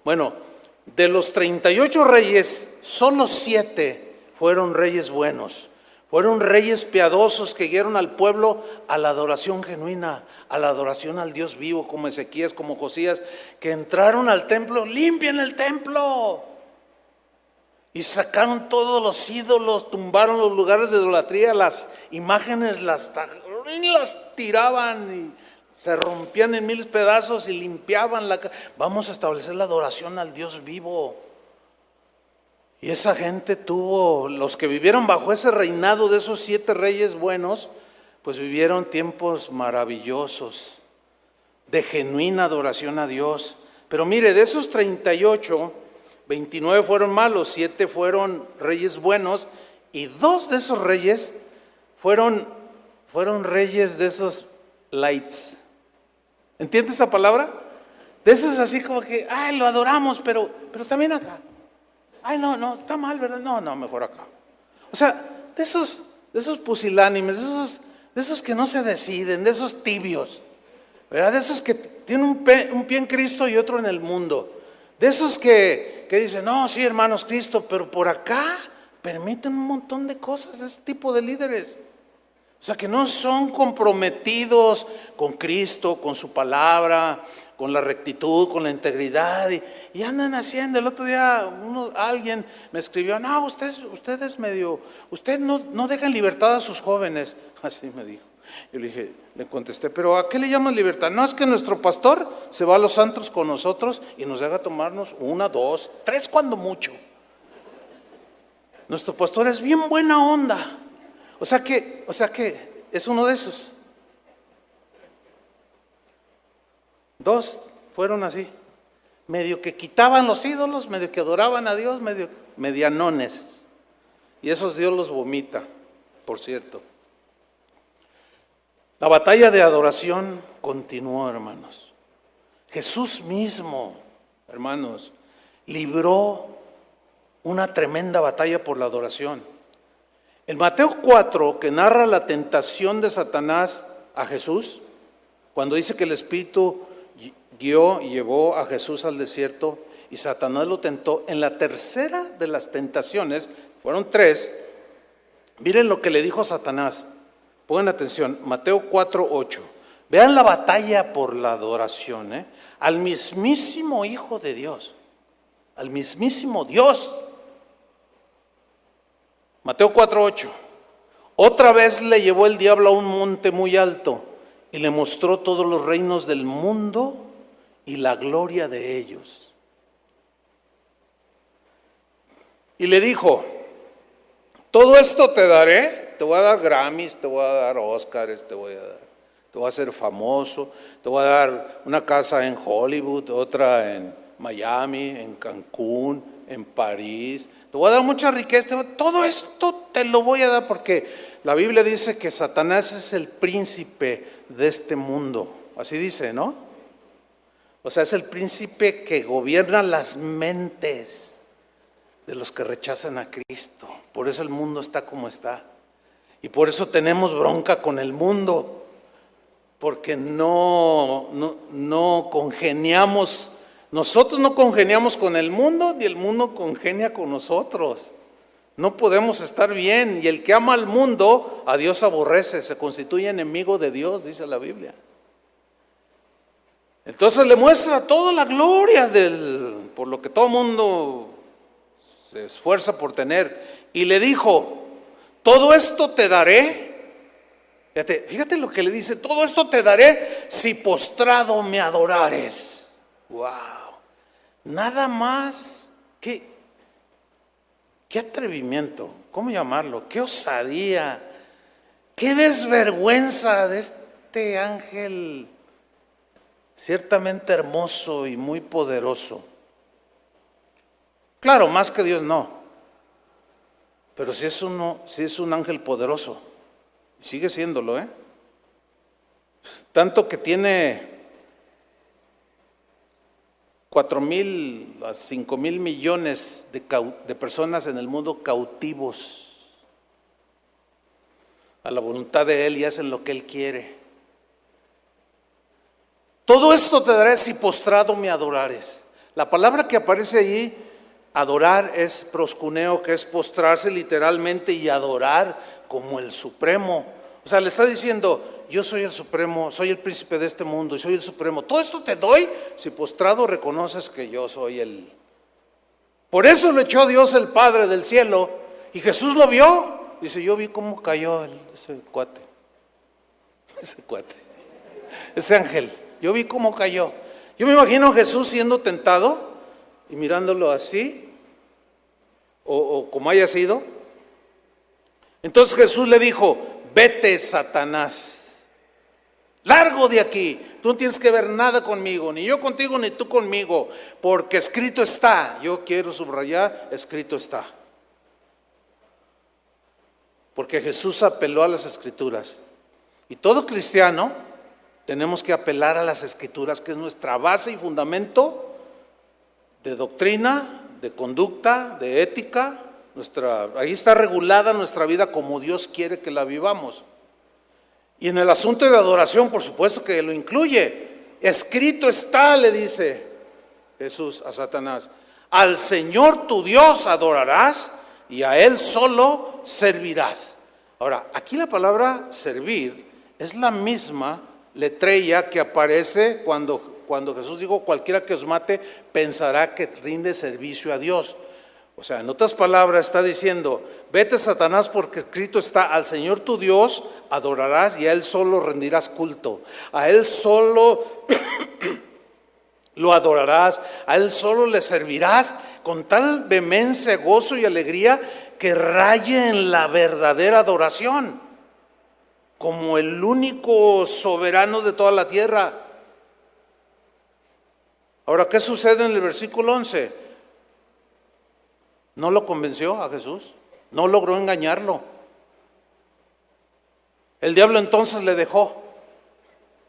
Bueno, de los 38 reyes, solo 7 fueron reyes buenos. Fueron reyes piadosos que guiaron al pueblo a la adoración genuina, a la adoración al Dios vivo, como Ezequías, como Josías, que entraron al templo: limpian el templo. Y sacaron todos los ídolos, tumbaron los lugares de idolatría, las imágenes las tiraban y Se rompían en mil pedazos y limpiaban la casa. Vamos a establecer la adoración al Dios vivo. Y esa gente tuvo, los que vivieron bajo ese reinado de esos 7 reyes buenos, pues vivieron tiempos maravillosos de genuina adoración a Dios. Pero mire, de esos 38, 29 fueron malos, 7 fueron reyes buenos, y 2 de esos reyes fueron reyes de esos lights. ¿Entiendes esa palabra? De esos así como que, ay, lo adoramos, pero también acá. Ay, no, está mal, ¿verdad? No, mejor acá. O sea, de esos pusilánimes, de esos que no se deciden, de esos tibios, ¿verdad? De esos que tienen un pie en Cristo y otro en el mundo. De esos que dicen, no, sí, hermanos, Cristo, pero por acá permiten un montón de cosas de ese tipo de líderes. O sea, que no son comprometidos con Cristo, con su palabra, con la rectitud, con la integridad, y andan haciendo. El otro día alguien me escribió, no, usted no deja en libertad a sus jóvenes. Así me dijo. Yo le contesté, pero ¿a qué le llaman libertad? No es que nuestro pastor se va a los antros con nosotros y nos haga tomarnos 1, 2, 3 cuando mucho. Nuestro pastor es bien buena onda. O sea que es uno de esos. 2 fueron así, medio que quitaban los ídolos, medio que adoraban a Dios, medianones. Y esos Dios los vomita, por cierto. La batalla de adoración continuó, hermanos. Jesús mismo, hermanos, libró una tremenda batalla por la adoración. En Mateo 4, que narra la tentación de Satanás a Jesús, cuando dice que el Espíritu llevó a Jesús al desierto y Satanás lo tentó, en la tercera de las tentaciones, fueron 3, miren lo que le dijo Satanás. Pongan atención, Mateo 4, 8. Vean la batalla por la adoración, al mismísimo Hijo de Dios, al mismísimo Dios. Mateo 4, 8. Otra vez le llevó el diablo a un monte muy alto y le mostró todos los reinos del mundo y la gloria de ellos. Y le dijo, todo esto te daré, te voy a dar Grammys, te voy a dar Óscares, te voy a hacer famoso, te voy a dar una casa en Hollywood, otra en Miami, en Cancún, en París, te voy a dar mucha riqueza, todo esto te lo voy a dar porque la Biblia dice que Satanás es el príncipe de este mundo, así dice, ¿no? O sea, es el príncipe que gobierna las mentes de los que rechazan a Cristo. Por eso el mundo está como está. Y por eso tenemos bronca con el mundo. Porque no congeniamos. Nosotros no congeniamos con el mundo, ni el mundo congenia con nosotros. No podemos estar bien. Y el que ama al mundo, a Dios aborrece. Se constituye enemigo de Dios, dice la Biblia. Entonces le muestra toda la gloria por lo que todo el mundo se esfuerza por tener. Y le dijo, todo esto te daré. Fíjate lo que le dice, todo esto te daré si postrado me adorares. Wow. Nada más. Qué atrevimiento, ¿cómo llamarlo? Qué osadía, qué desvergüenza de este ángel ciertamente hermoso y muy poderoso. Claro, más que Dios no, pero sí es un ángel poderoso, sigue siéndolo, tanto que tiene 4,000 a 5,000 millones de personas en el mundo cautivos a la voluntad de Él y hacen lo que Él quiere. Todo esto te daré si postrado me adorares. La palabra que aparece allí, adorar, es proscuneo, que es postrarse literalmente y adorar como el supremo. O sea, le está diciendo, yo soy el supremo, soy el príncipe de este mundo y soy el supremo. Todo esto te doy si postrado reconoces que yo soy el. Por eso lo echó Dios el Padre del cielo y Jesús lo vio. Dice, yo vi cómo cayó ese cuate. ese ángel. Yo vi cómo cayó. Yo me imagino a Jesús siendo tentado y mirándolo así, o como haya sido. Entonces Jesús le dijo: vete, Satanás, largo de aquí. Tú no tienes que ver nada conmigo, ni yo contigo, ni tú conmigo, porque escrito está. Yo quiero subrayar, escrito está. Porque Jesús apeló a las Escrituras. Y todo cristiano tenemos que apelar a las Escrituras, que es nuestra base y fundamento de doctrina, de conducta, de ética. Ahí está regulada nuestra vida como Dios quiere que la vivamos. Y en el asunto de adoración, por supuesto que lo incluye. Escrito está, le dice Jesús a Satanás: al Señor tu Dios adorarás y a Él solo servirás. Ahora, aquí la palabra servir es la misma letrilla que aparece cuando Jesús dijo: cualquiera que os mate pensará que rinde servicio a Dios. O sea, en otras palabras está diciendo: vete, Satanás, porque escrito está: al Señor tu Dios adorarás y a Él solo rendirás culto. A Él solo lo adorarás, a Él solo le servirás con tal vehemencia, gozo y alegría que raye en la verdadera adoración, como el único soberano de toda la tierra. Ahora, ¿qué sucede en el versículo 11? ¿No lo convenció a Jesús? ¿No logró engañarlo? El diablo entonces le dejó.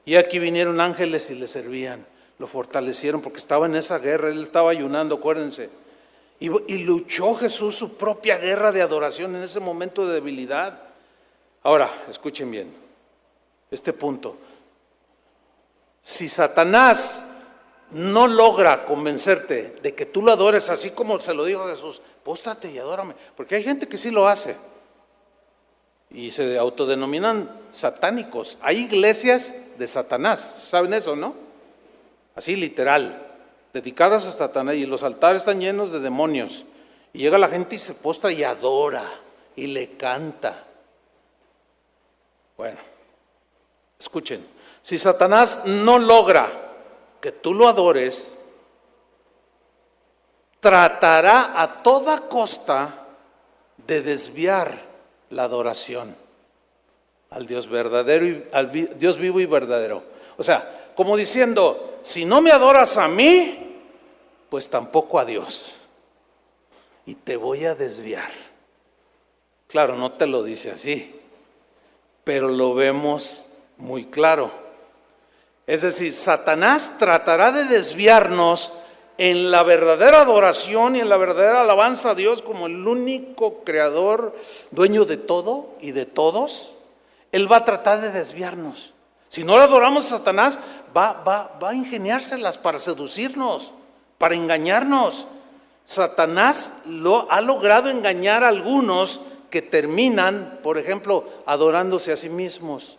Y aquí vinieron ángeles y le servían. Lo fortalecieron porque estaba en esa guerra. Él estaba ayunando, acuérdense. Y luchó Jesús su propia guerra de adoración en ese momento de debilidad. Ahora, escuchen bien este punto. Si Satanás no logra convencerte de que tú lo adores así como se lo dijo Jesús: póstrate y adórame, porque hay gente que sí lo hace y se autodenominan satánicos. Hay iglesias de Satanás, ¿saben eso, no? Así literal, dedicadas a Satanás, y los altares están llenos de demonios, y llega la gente y se postra y adora y le canta. Bueno, escuchen, si Satanás no logra que tú lo adores, tratará a toda costa de desviar la adoración al Dios verdadero, al Dios vivo y verdadero. O sea, como diciendo: si no me adoras a mí, pues tampoco a Dios, y te voy a desviar. Claro, no te lo dice así, pero lo vemos muy claro. Es decir, Satanás tratará de desviarnos en la verdadera adoración y en la verdadera alabanza a Dios como el único creador, dueño de todo y de todos. Él va a tratar de desviarnos. Si no le adoramos a Satanás, va a ingeniárselas para seducirnos, para engañarnos. Satanás ha logrado engañar a algunos que terminan, por ejemplo, adorándose a sí mismos.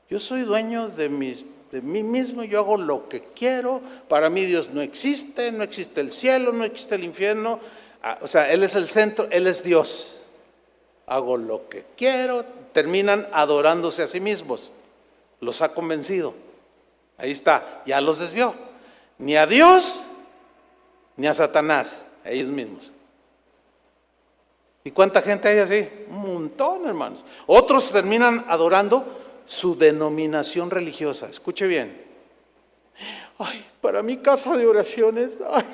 Yo soy dueño de mí mismo, yo hago lo que quiero, para mí Dios no existe el cielo, no existe el infierno. O sea, Él es el centro, Él es Dios. Hago lo que quiero. Terminan adorándose a sí mismos. Los ha convencido. Ahí está, ya los desvió. Ni a Dios, ni a Satanás, a ellos mismos. ¿Y cuánta gente hay así? Un montón, hermanos. Otros terminan adorando su denominación religiosa. Escuche bien. Ay, para mí casa de oraciones. Ay,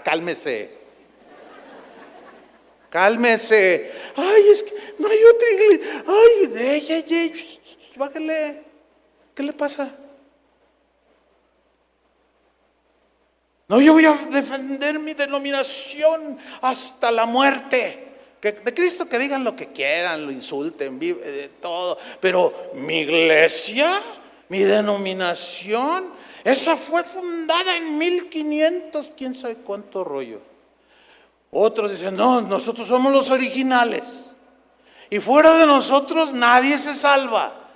cálmese. Cálmese. Ay, es que no hay otra iglesia. Ay, bájale. ¿Qué le pasa? No, yo voy a defender mi denominación hasta la muerte. Que de Cristo que digan lo que quieran, lo insulten, todo. Pero mi iglesia, mi denominación, esa fue fundada en 1500, quién sabe cuánto rollo. Otros dicen: no, nosotros somos los originales. Y fuera de nosotros nadie se salva.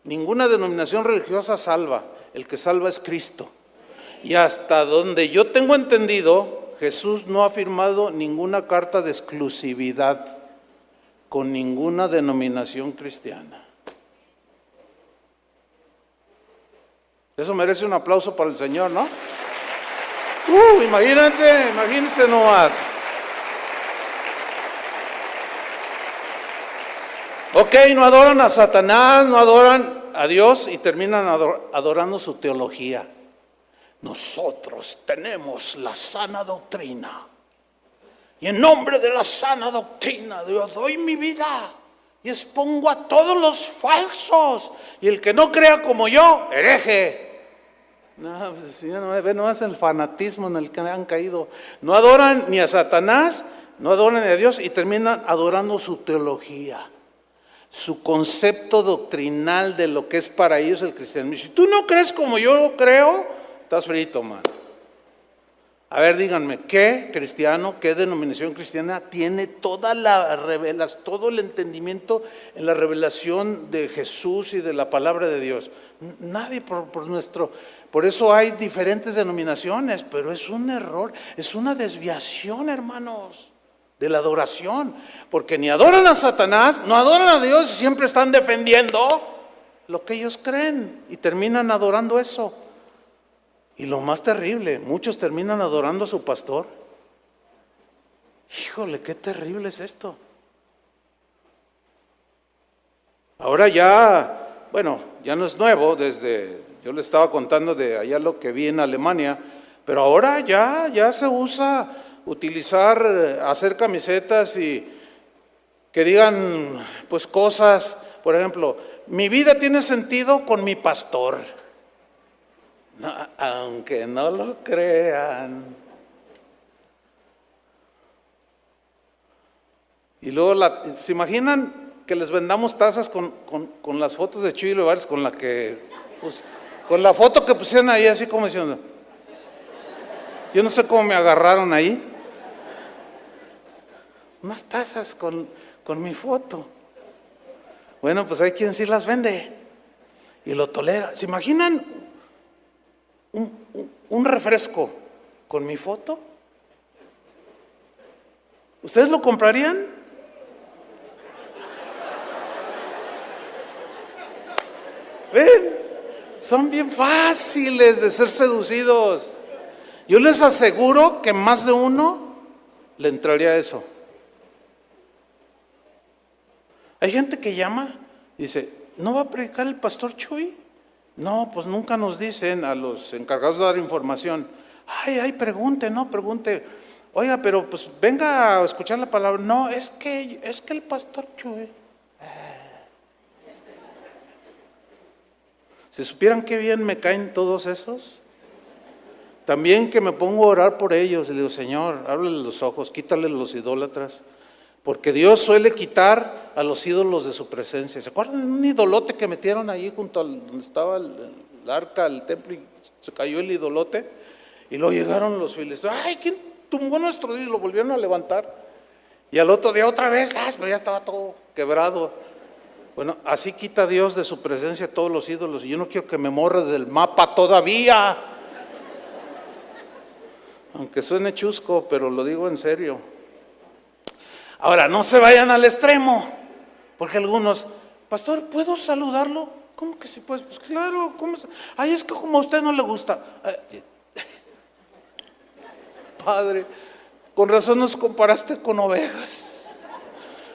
Ninguna denominación religiosa salva. El que salva es Cristo. Y hasta donde yo tengo entendido, Jesús no ha firmado ninguna carta de exclusividad con ninguna denominación cristiana. Eso merece un aplauso para el Señor, ¿no? Imagínense nomás. Ok, no adoran a Satanás, no adoran a Dios y terminan adorando su teología. Nosotros tenemos la sana doctrina. Y en nombre de la sana doctrina, yo doy mi vida y expongo a todos los falsos. Y el que no crea como yo, hereje. No, pues no es el fanatismo en el que han caído. No adoran ni a Satanás, no adoran ni a Dios y terminan adorando su teología, su concepto doctrinal de lo que es para ellos el cristianismo. Si tú no crees como yo creo, estás frito, man. A ver, díganme, ¿qué cristiano, qué denominación cristiana tiene todo el entendimiento en la revelación de Jesús y de la palabra de Dios? Nadie por eso hay diferentes denominaciones, pero es un error, es una desviación, hermanos, de la adoración, porque ni adoran a Satanás, no adoran a Dios y siempre están defendiendo lo que ellos creen y terminan adorando eso. Y lo más terrible, muchos terminan adorando a su pastor. Híjole, qué terrible es esto. Ahora ya, bueno, ya no es nuevo, yo le estaba contando de allá lo que vi en Alemania, pero ahora ya se usa hacer camisetas y que digan pues cosas, por ejemplo, mi vida tiene sentido con mi pastor. No, aunque no lo crean. Y luego, ¿se imaginan que les vendamos tazas con las fotos de Chuy Olivares, con la foto que pusieron ahí, así como diciendo, yo no sé cómo me agarraron ahí, unas tazas con mi foto? Bueno, pues hay quien sí las vende y lo tolera. ¿Se imaginan un refresco con mi foto? ¿Ustedes lo comprarían? ¿Ven? Son bien fáciles de ser seducidos. Yo les aseguro que más de uno le entraría a eso. Hay gente que llama y dice, ¿no va a predicar el pastor Chuy? No, pues nunca nos dicen a los encargados de dar información. Ay, pregunte. Oiga, pero pues venga a escuchar la palabra. No, es que el pastor Chuy. Si supieran qué bien me caen todos esos. También que me pongo a orar por ellos. Y le digo, Señor, ábrele los ojos, quítale los idólatras. Porque Dios suele quitar a los ídolos de su presencia. ¿Se acuerdan de un idolote que metieron ahí junto a donde estaba el arca, el templo, y se cayó el idolote? Y luego llegaron los filisteos. ¡Ay, quién tumbó nuestro Dios! Y lo volvieron a levantar. Y al otro día otra vez, pero ya estaba todo quebrado. Bueno, así quita Dios de su presencia todos los ídolos. Y yo no quiero que me morra del mapa todavía. Aunque suene chusco, pero lo digo en serio. Ahora, no se vayan al extremo, porque algunos, pastor, ¿puedo saludarlo? ¿Cómo que sí puedes? Pues claro, ¿cómo? Ay, es que como a usted no le gusta. Padre, con razón nos comparaste con ovejas,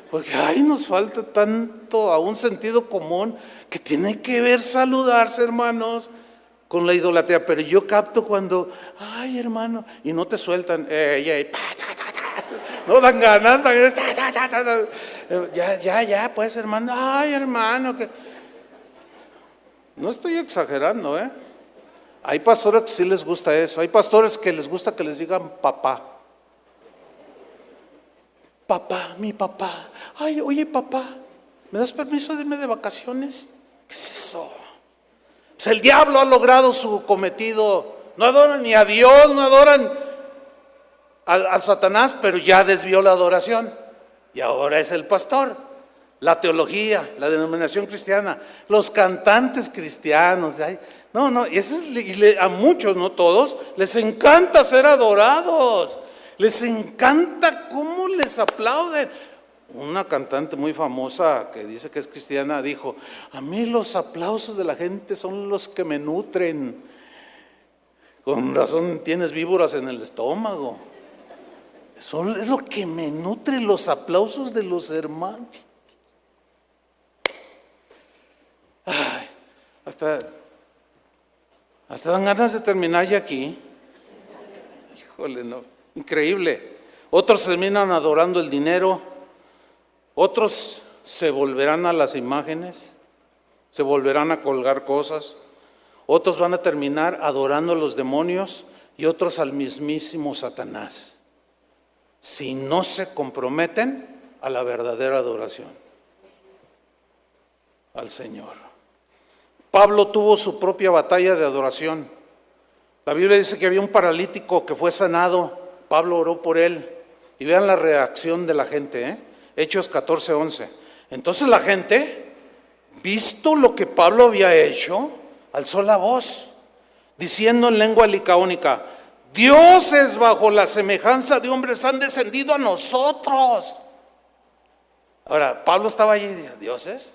porque nos falta tanto a un sentido común que tiene que ver saludarse, hermanos, con la idolatría. Pero yo capto cuando, ay, hermano, y no te sueltan, no dan ganas, ya, pues, hermano, ay, hermano, que no estoy exagerando, Hay pastores que sí les gusta eso, hay pastores que les gusta que les digan papá, mi papá, ay, oye, papá, ¿me das permiso de irme de vacaciones? ¿Qué es eso? Pues el diablo ha logrado su cometido, no adoran ni a Dios, no adoran al Satanás, pero ya desvió la adoración y ahora es el pastor, la teología, la denominación cristiana, los cantantes cristianos. Y a muchos, no todos, les encanta ser adorados, les encanta cómo les aplauden. una cantante muy famosa que dice que es cristiana dijo: a mí los aplausos de la gente son los que me nutren. Con razón tienes víboras en el estómago. Eso es lo que me nutre, los aplausos de los hermanos. Ay, hasta dan ganas de terminar ya aquí. Híjole, no, increíble. Otros terminan adorando el dinero, otros se volverán a las imágenes, se volverán a colgar cosas, otros van a terminar adorando a los demonios y otros al mismísimo Satanás, si no se comprometen a la verdadera adoración al Señor. Pablo tuvo su propia batalla de adoración. La Biblia dice que había un paralítico que fue sanado. Pablo oró por él. Y vean la reacción de la gente, Hechos 14:11. Entonces la gente, visto lo que Pablo había hecho, alzó la voz, diciendo en lengua licaónica: dioses bajo la semejanza de hombres han descendido a nosotros. Ahora, Pablo estaba allí y dijo: ¿dioses?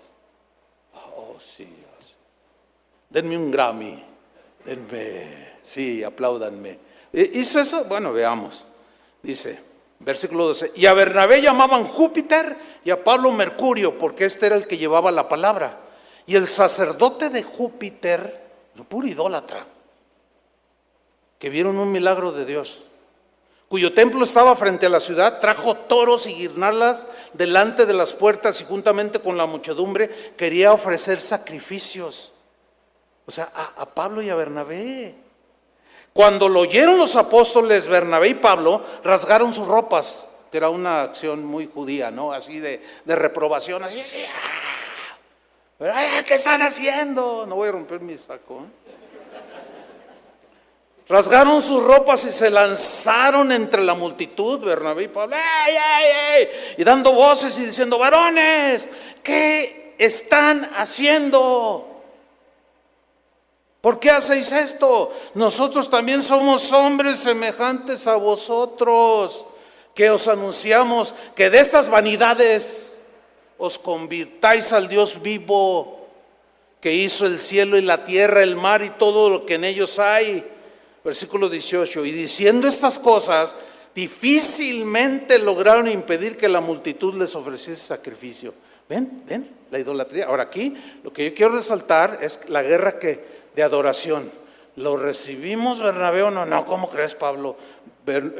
Oh, sí. Denme un Grammy. Sí, apláudanme. ¿Hizo eso? Bueno, veamos. Dice, versículo 12: y a Bernabé llamaban Júpiter y a Pablo Mercurio, porque este era el que llevaba la palabra. Y el sacerdote de Júpiter, puro idólatra, que vieron un milagro de Dios, cuyo templo estaba frente a la ciudad, trajo toros y guirnaldas delante de las puertas y juntamente con la muchedumbre quería ofrecer sacrificios. O sea, a Pablo y a Bernabé. Cuando lo oyeron los apóstoles, Bernabé y Pablo rasgaron sus ropas, que era una acción muy judía, ¿no? Así de reprobación, así. ¿Qué están haciendo? No voy a romper mi saco. Rasgaron sus ropas y se lanzaron entre la multitud, Bernabé y Pablo, ¡ey, ey, ey! Y dando voces y diciendo: varones, ¿qué están haciendo? ¿Por qué hacéis esto? Nosotros también somos hombres semejantes a vosotros, que os anunciamos que de estas vanidades os convirtáis al Dios vivo, que hizo el cielo y la tierra, el mar y todo lo que en ellos hay. Versículo 18: y diciendo estas cosas, difícilmente lograron impedir que la multitud les ofreciese sacrificio. ¿Ven? La idolatría. Ahora aquí, lo que yo quiero resaltar es la guerra de adoración. ¿Lo recibimos, Bernabé, o no? No, ¿cómo crees, Pablo?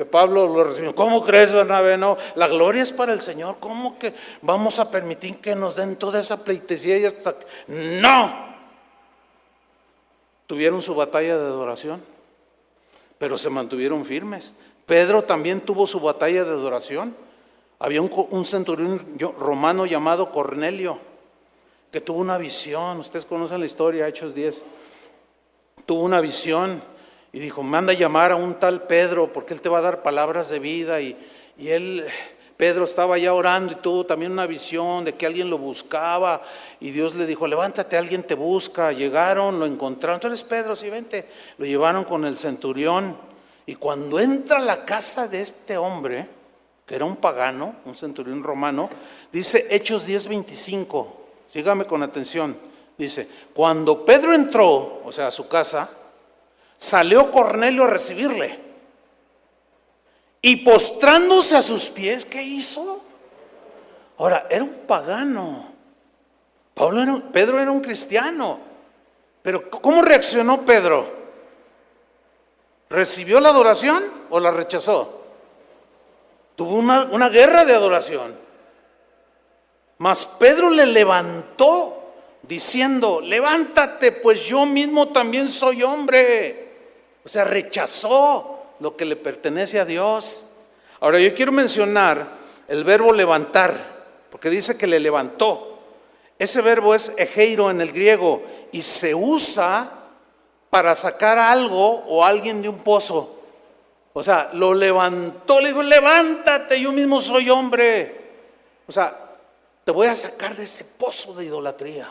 Pablo lo recibió. ¿Cómo crees, Bernabé? No, la gloria es para el Señor. ¿Cómo que vamos a permitir que nos den toda esa pleitesía y hasta? No. Tuvieron su batalla de adoración, pero se mantuvieron firmes. Pedro también tuvo su batalla de adoración. Había un centurión romano llamado Cornelio, que tuvo una visión. Ustedes conocen la historia, Hechos 10. Tuvo una visión y dijo: manda a llamar a un tal Pedro, porque él te va a dar palabras de vida. Y Pedro estaba ya orando y tuvo también una visión de que alguien lo buscaba. Y Dios le dijo: levántate, alguien te busca. Llegaron, lo encontraron. Tú eres Pedro, sí, vente. Lo llevaron con el centurión. Y cuando entra a la casa de este hombre, que era un pagano, un centurión romano, dice Hechos 10:25. Sígame con atención. Dice: cuando Pedro entró, o sea, a su casa, salió Cornelio a recibirle. Y postrándose a sus pies, ¿qué hizo? Ahora, era un pagano. Pedro era un cristiano. Pero ¿cómo reaccionó Pedro? ¿Recibió la adoración o la rechazó? Tuvo una guerra de adoración. Mas Pedro le levantó diciendo: levántate, pues yo mismo también soy hombre. O sea, rechazó lo que le pertenece a Dios. Ahora yo quiero mencionar el verbo levantar, porque dice que le levantó. Ese verbo es egeiro en el griego y se usa para sacar algo o a alguien de un pozo. O sea, lo levantó, le dijo: levántate, yo mismo soy hombre. O sea, te voy a sacar de ese pozo de idolatría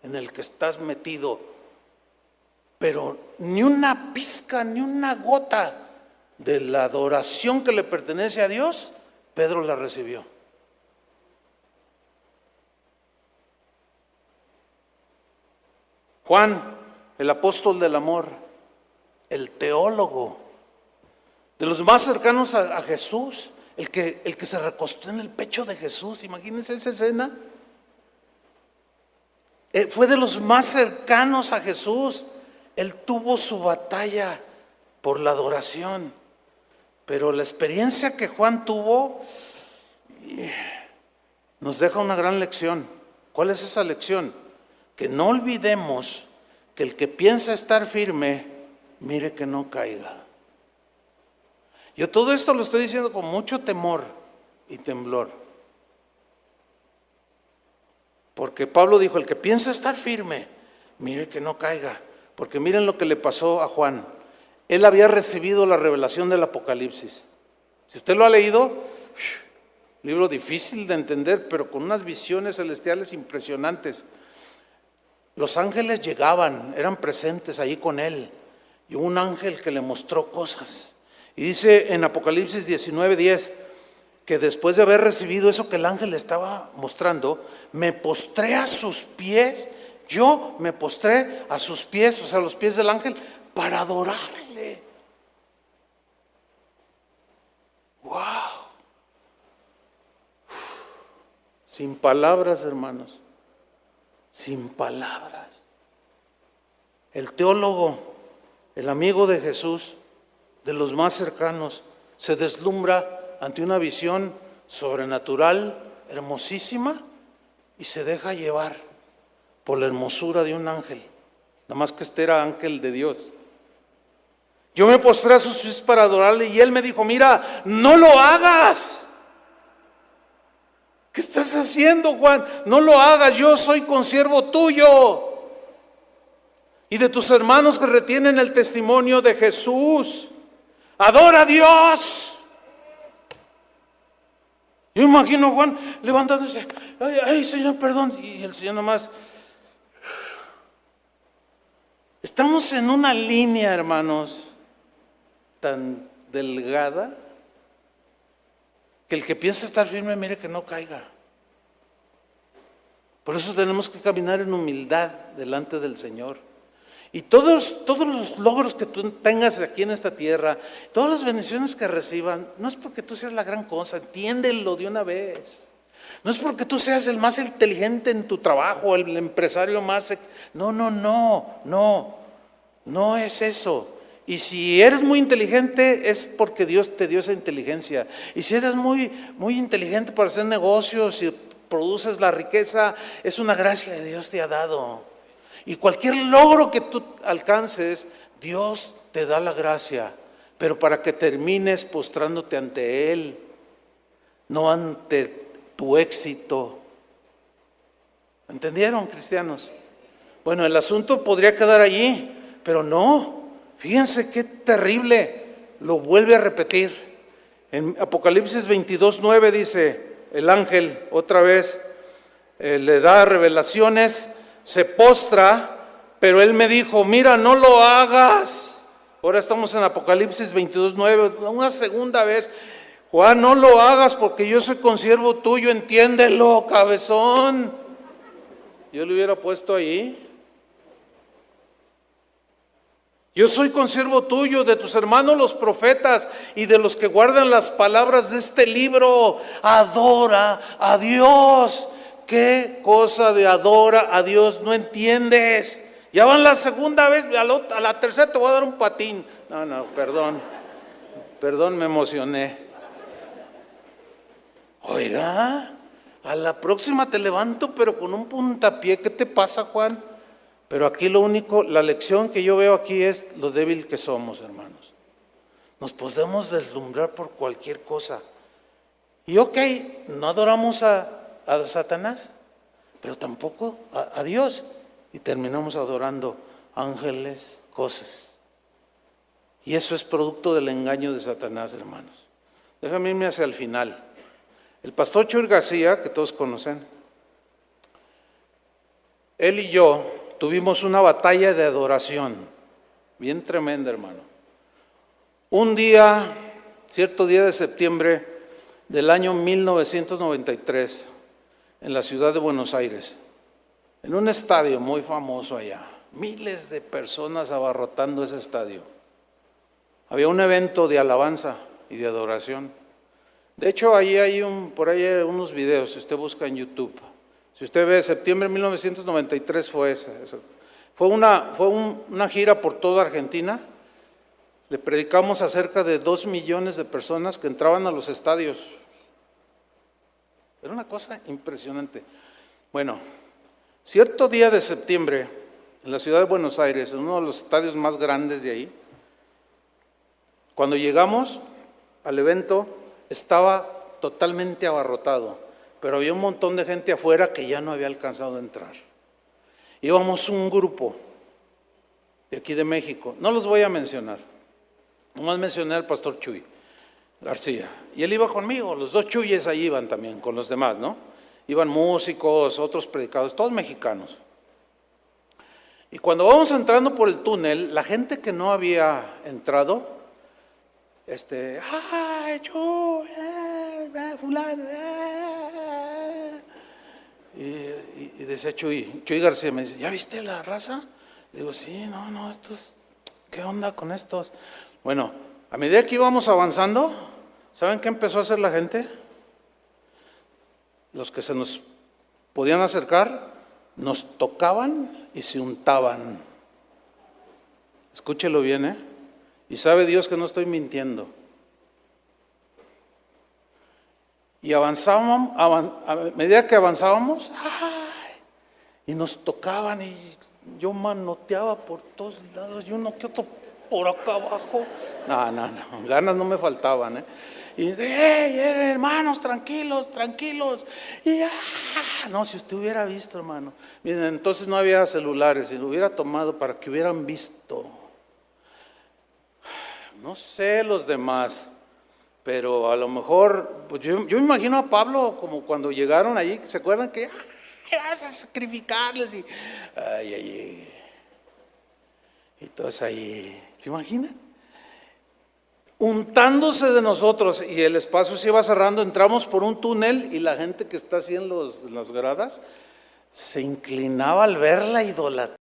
en el que estás metido. Pero ni una pizca, ni una gota de la adoración que le pertenece a Dios, Pedro la recibió. Juan, el apóstol del amor, el teólogo, de los más cercanos a Jesús, el que se recostó en el pecho de Jesús. Imagínense esa escena. Fue de los más cercanos a Jesús. Él tuvo su batalla por la adoración, pero la experiencia que Juan tuvo nos deja una gran lección. ¿Cuál es esa lección? Que no olvidemos que el que piensa estar firme, mire que no caiga. Yo todo esto lo estoy diciendo con mucho temor y temblor, porque Pablo dijo: el que piensa estar firme, mire que no caiga. Porque miren lo que le pasó a Juan. Él había recibido la revelación del Apocalipsis. Si usted lo ha leído, libro difícil de entender, pero con unas visiones celestiales impresionantes. Los ángeles llegaban, eran presentes ahí con él, y hubo un ángel que le mostró cosas. Y dice en Apocalipsis 19:10 que después de haber recibido eso que el ángel le estaba mostrando, me postré a sus pies. Yo me postré a sus pies, o sea, a los pies del ángel, para adorarle. ¡Wow! Sin palabras, hermanos, sin palabras. El teólogo, el amigo de Jesús, de los más cercanos, se deslumbra ante una visión sobrenatural, hermosísima, y se deja llevar por la hermosura de un ángel. Nada más que este era ángel de Dios. Yo me postré a sus pies para adorarle, y él me dijo: mira, no lo hagas. ¿Qué estás haciendo, Juan? No lo hagas, yo soy consiervo tuyo y de tus hermanos que retienen el testimonio de Jesús. Adora a Dios. Yo imagino a Juan levantándose: ay, Señor, perdón. Y el Señor nomás. Estamos en una línea, hermanos, tan delgada, que el que piensa estar firme, mire que no caiga. Por eso tenemos que caminar en humildad delante del Señor. Y todos los logros que tú tengas aquí en esta tierra, todas las bendiciones que reciban, no es porque tú seas la gran cosa, entiéndelo de una vez. No es porque tú seas el más inteligente en tu trabajo, el empresario más... No es eso. Y si eres muy inteligente es porque Dios te dio esa inteligencia. Y si eres muy inteligente para hacer negocios y produces la riqueza, es una gracia que Dios te ha dado. Y cualquier logro que tú alcances, Dios te da la gracia, pero para que termines postrándote ante Él, no ante tu éxito. ¿Entendieron, cristianos? Bueno, el asunto podría quedar allí, pero no. Fíjense qué terrible. Lo vuelve a repetir. En Apocalipsis 22:9 dice, el ángel otra vez le da revelaciones, se postra, pero él me dijo: mira, no lo hagas. Ahora estamos en Apocalipsis 22:9, una segunda vez: Juan, no lo hagas porque yo soy consiervo tuyo, entiéndelo, cabezón. Yo le hubiera puesto ahí: yo soy consiervo tuyo, de tus hermanos los profetas y de los que guardan las palabras de este libro. Adora a Dios. ¿Qué cosa de adora a Dios no entiendes? Ya van la segunda vez, a la tercera te voy a dar un patín. No, perdón, me emocioné. Oiga, a la próxima te levanto pero con un puntapié. ¿Qué te pasa, Juan? Pero aquí la lección que yo veo aquí es lo débil que somos, hermanos. Nos podemos deslumbrar por cualquier cosa. Y no adoramos a Satanás, pero tampoco a Dios. Y terminamos adorando ángeles, cosas. Y eso es producto del engaño de Satanás, hermanos. Déjame irme hacia el final. El pastor Chuy García, que todos conocen, él y yo tuvimos una batalla de adoración bien tremenda, hermano. Cierto día de septiembre del año 1993, en la ciudad de Buenos Aires, en un estadio muy famoso allá, miles de personas abarrotando ese estadio. Había un evento de alabanza y de adoración. De hecho, ahí hay por ahí hay unos videos, si usted busca en YouTube. Si usted ve, septiembre de 1993 fue ese. Fue una gira por toda Argentina. Le predicamos a cerca de 2 millones de personas que entraban a los estadios. Era una cosa impresionante. Bueno, cierto día de septiembre, en la ciudad de Buenos Aires, en uno de los estadios más grandes de ahí, cuando llegamos al evento, estaba totalmente abarrotado, pero había un montón de gente afuera que ya no había alcanzado a entrar. Íbamos un grupo de aquí de México, no los voy a mencionar, nomás mencioné al pastor Chuy García, y él iba conmigo, los 2 Chuyes ahí iban también, con los demás, ¿no? Iban músicos, otros predicadores, todos mexicanos. Y cuando vamos entrando por el túnel, la gente que no había entrado, ¡ay, Chuy! Fulano! Y decía Chuy García, me dice, ¿ya viste la raza? Le digo, sí, no, estos, ¿qué onda con estos? Bueno, a medida que íbamos avanzando, ¿saben qué empezó a hacer la gente? Los que se nos podían acercar, nos tocaban y se untaban. Escúchelo bien, y sabe Dios que no estoy mintiendo. Y avanzábamos, a medida que avanzábamos, ¡ay! Y nos tocaban y yo manoteaba por todos lados y uno que otro por acá abajo. No, ganas no me faltaban, Y hermanos, tranquilos. Y no, si usted hubiera visto, hermano. Miren, entonces no había celulares, si lo hubiera tomado para que hubieran visto. No sé los demás, pero a lo mejor, pues yo imagino a Pablo como cuando llegaron allí, ¿se acuerdan que vas a sacrificarles? Y y todos ahí, ¿se imaginan? Untándose de nosotros, y el espacio se iba cerrando, entramos por un túnel y la gente que está así en las gradas se inclinaba al ver la idolatría.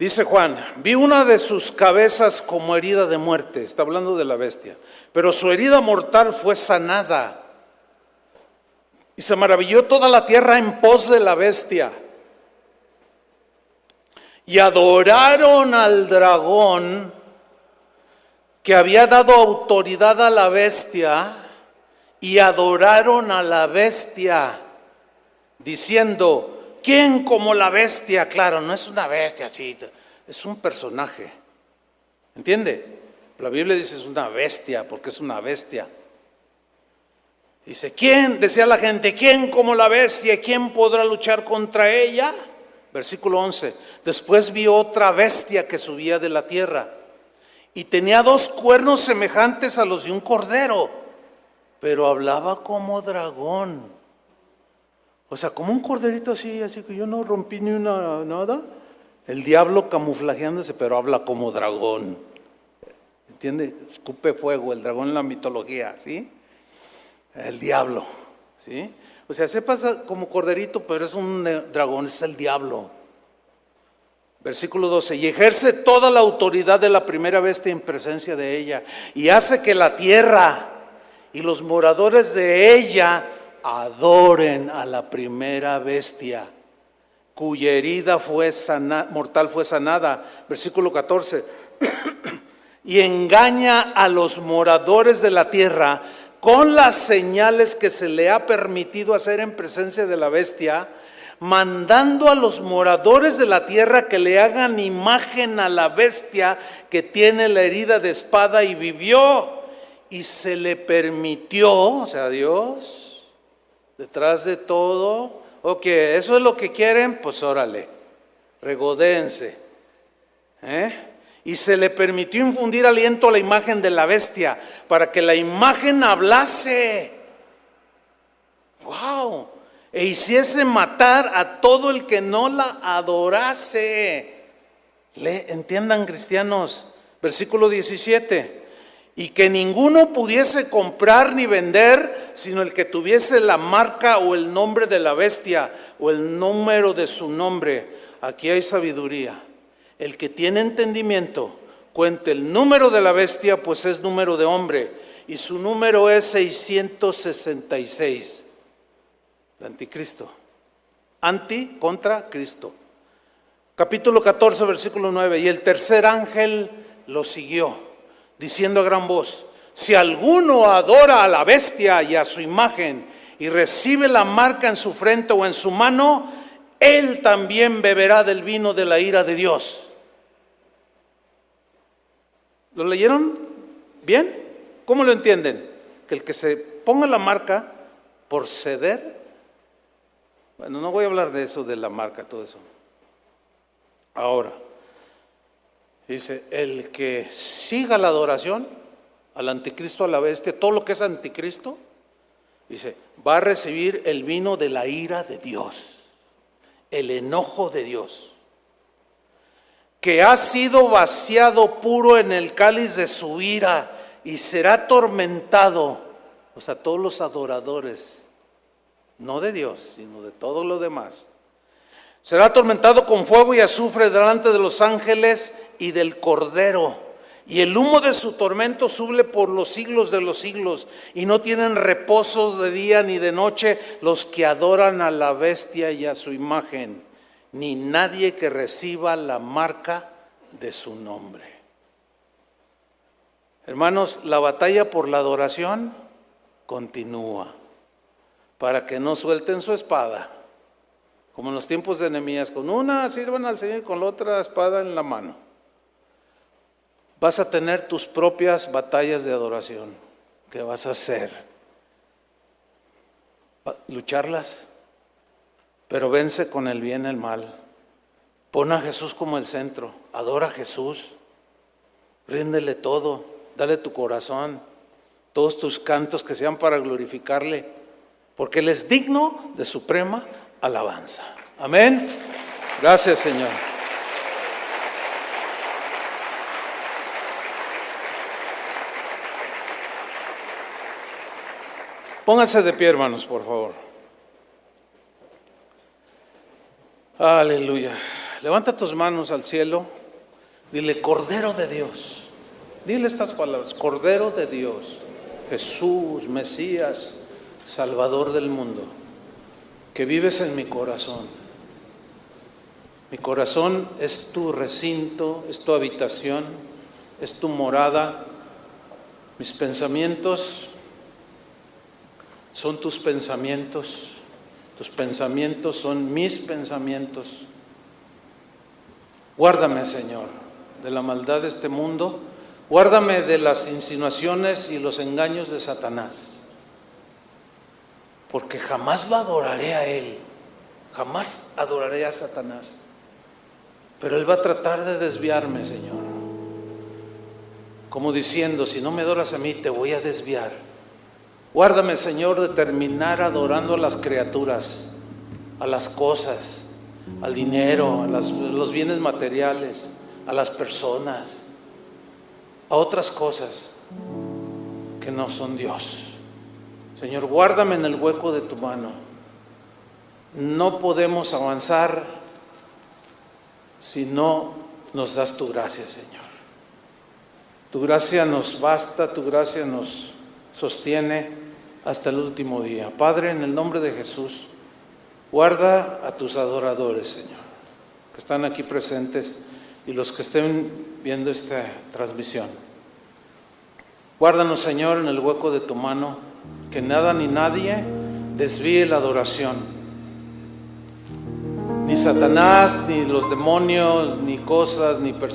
Dice Juan, vi una de sus cabezas como herida de muerte, está hablando de la bestia, pero su herida mortal fue sanada. Y se maravilló toda la tierra en pos de la bestia. Y adoraron al dragón que había dado autoridad a la bestia, y adoraron a la bestia, diciendo, ¿quién como la bestia? Claro, no es una bestia así, es un personaje. ¿Entiende? La Biblia dice es una bestia, porque es una bestia. Dice, ¿quién? Decía la gente, ¿quién como la bestia? ¿Quién podrá luchar contra ella? Versículo 11. Después vi otra bestia que subía de la tierra y tenía 2 cuernos semejantes a los de un cordero, pero hablaba como dragón. O sea, como un corderito así que yo no rompí ni una nada. El diablo camuflajeándose, pero habla como dragón. ¿Entiende? Escupe fuego, el dragón en la mitología, ¿sí? El diablo, ¿sí? O sea, se pasa como corderito, pero es un dragón, es el diablo. Versículo 12, y ejerce toda la autoridad de la primera bestia en presencia de ella, y hace que la tierra y los moradores de ella adoren a la primera bestia, cuya herida mortal fue sanada. Versículo 14, y engaña a los moradores de la tierra con las señales que se le ha permitido hacer en presencia de la bestia, mandando a los moradores de la tierra que le hagan imagen a la bestia que tiene la herida de espada y vivió. Y se le permitió, o sea, Dios, detrás de todo, ok, eso es lo que quieren, pues órale, regodéense, Y se le permitió infundir aliento a la imagen de la bestia, para que la imagen hablase. ¡Wow! E hiciese matar a todo el que no la adorase. Entiendan, cristianos, versículo 17. Y que ninguno pudiese comprar ni vender, sino el que tuviese la marca o el nombre de la bestia, o el número de su nombre. Aquí hay sabiduría. El que tiene entendimiento, cuente el número de la bestia, pues es número de hombre, y su número es 666. El anticristo. Contra Cristo. Capítulo 14, versículo 9. Y el tercer ángel lo siguió, diciendo a gran voz, si alguno adora a la bestia y a su imagen, y recibe la marca en su frente o en su mano, él también beberá del vino de la ira de Dios. ¿Lo leyeron bien? ¿Cómo lo entienden? Que el que se ponga la marca por ceder. Bueno, no voy a hablar de eso, de la marca, todo eso. Ahora, dice, el que siga la adoración al anticristo, a la bestia, todo lo que es anticristo, dice, va a recibir el vino de la ira de Dios, el enojo de Dios, que ha sido vaciado puro en el cáliz de su ira, y será atormentado. O sea, todos los adoradores, no de Dios, sino de todo lo demás, será atormentado con fuego y azufre delante de los ángeles y del Cordero, y el humo de su tormento sube por los siglos de los siglos, y no tienen reposo de día ni de noche los que adoran a la bestia y a su imagen, ni nadie que reciba la marca de su nombre. Hermanos, la batalla por la adoración continúa, para que no suelten su espada, como en los tiempos de Nehemías, con una sirvan al Señor y con la otra espada en la mano. Vas a tener tus propias batallas de adoración. ¿Qué vas a hacer? Lucharlas, pero vence con el bien el mal. Pon a Jesús como el centro, adora a Jesús, ríndele todo, dale tu corazón, todos tus cantos que sean para glorificarle, porque Él es digno de suprema alabanza. Amén. Gracias, Señor. Pónganse de pie, hermanos, por favor. Aleluya. Levanta tus manos al cielo, dile: Cordero de Dios. Dile estas palabras: Cordero de Dios, Jesús, Mesías, Salvador del mundo, que vives en mi corazón. Mi corazón es tu recinto, es tu habitación, es tu morada. Mis pensamientos son tus pensamientos son mis pensamientos. Guárdame, Señor, de la maldad de este mundo. Guárdame de las insinuaciones y los engaños de Satanás, porque jamás lo adoraré a él, jamás adoraré a Satanás, pero él va a tratar de desviarme, Señor, como diciendo: si no me adoras a mí, te voy a desviar. Guárdame, Señor, de terminar adorando a las criaturas, a las cosas, al dinero, a los bienes materiales, a las personas, a otras cosas que no son Dios. Señor, guárdame en el hueco de tu mano. No podemos avanzar si no nos das tu gracia, Señor. Tu gracia nos basta, tu gracia nos sostiene hasta el último día. Padre, en el nombre de Jesús, guarda a tus adoradores, Señor, que están aquí presentes y los que estén viendo esta transmisión. Guárdanos, Señor, en el hueco de tu mano, que nada ni nadie desvíe la adoración. Ni Satanás, ni los demonios, ni cosas, ni personas.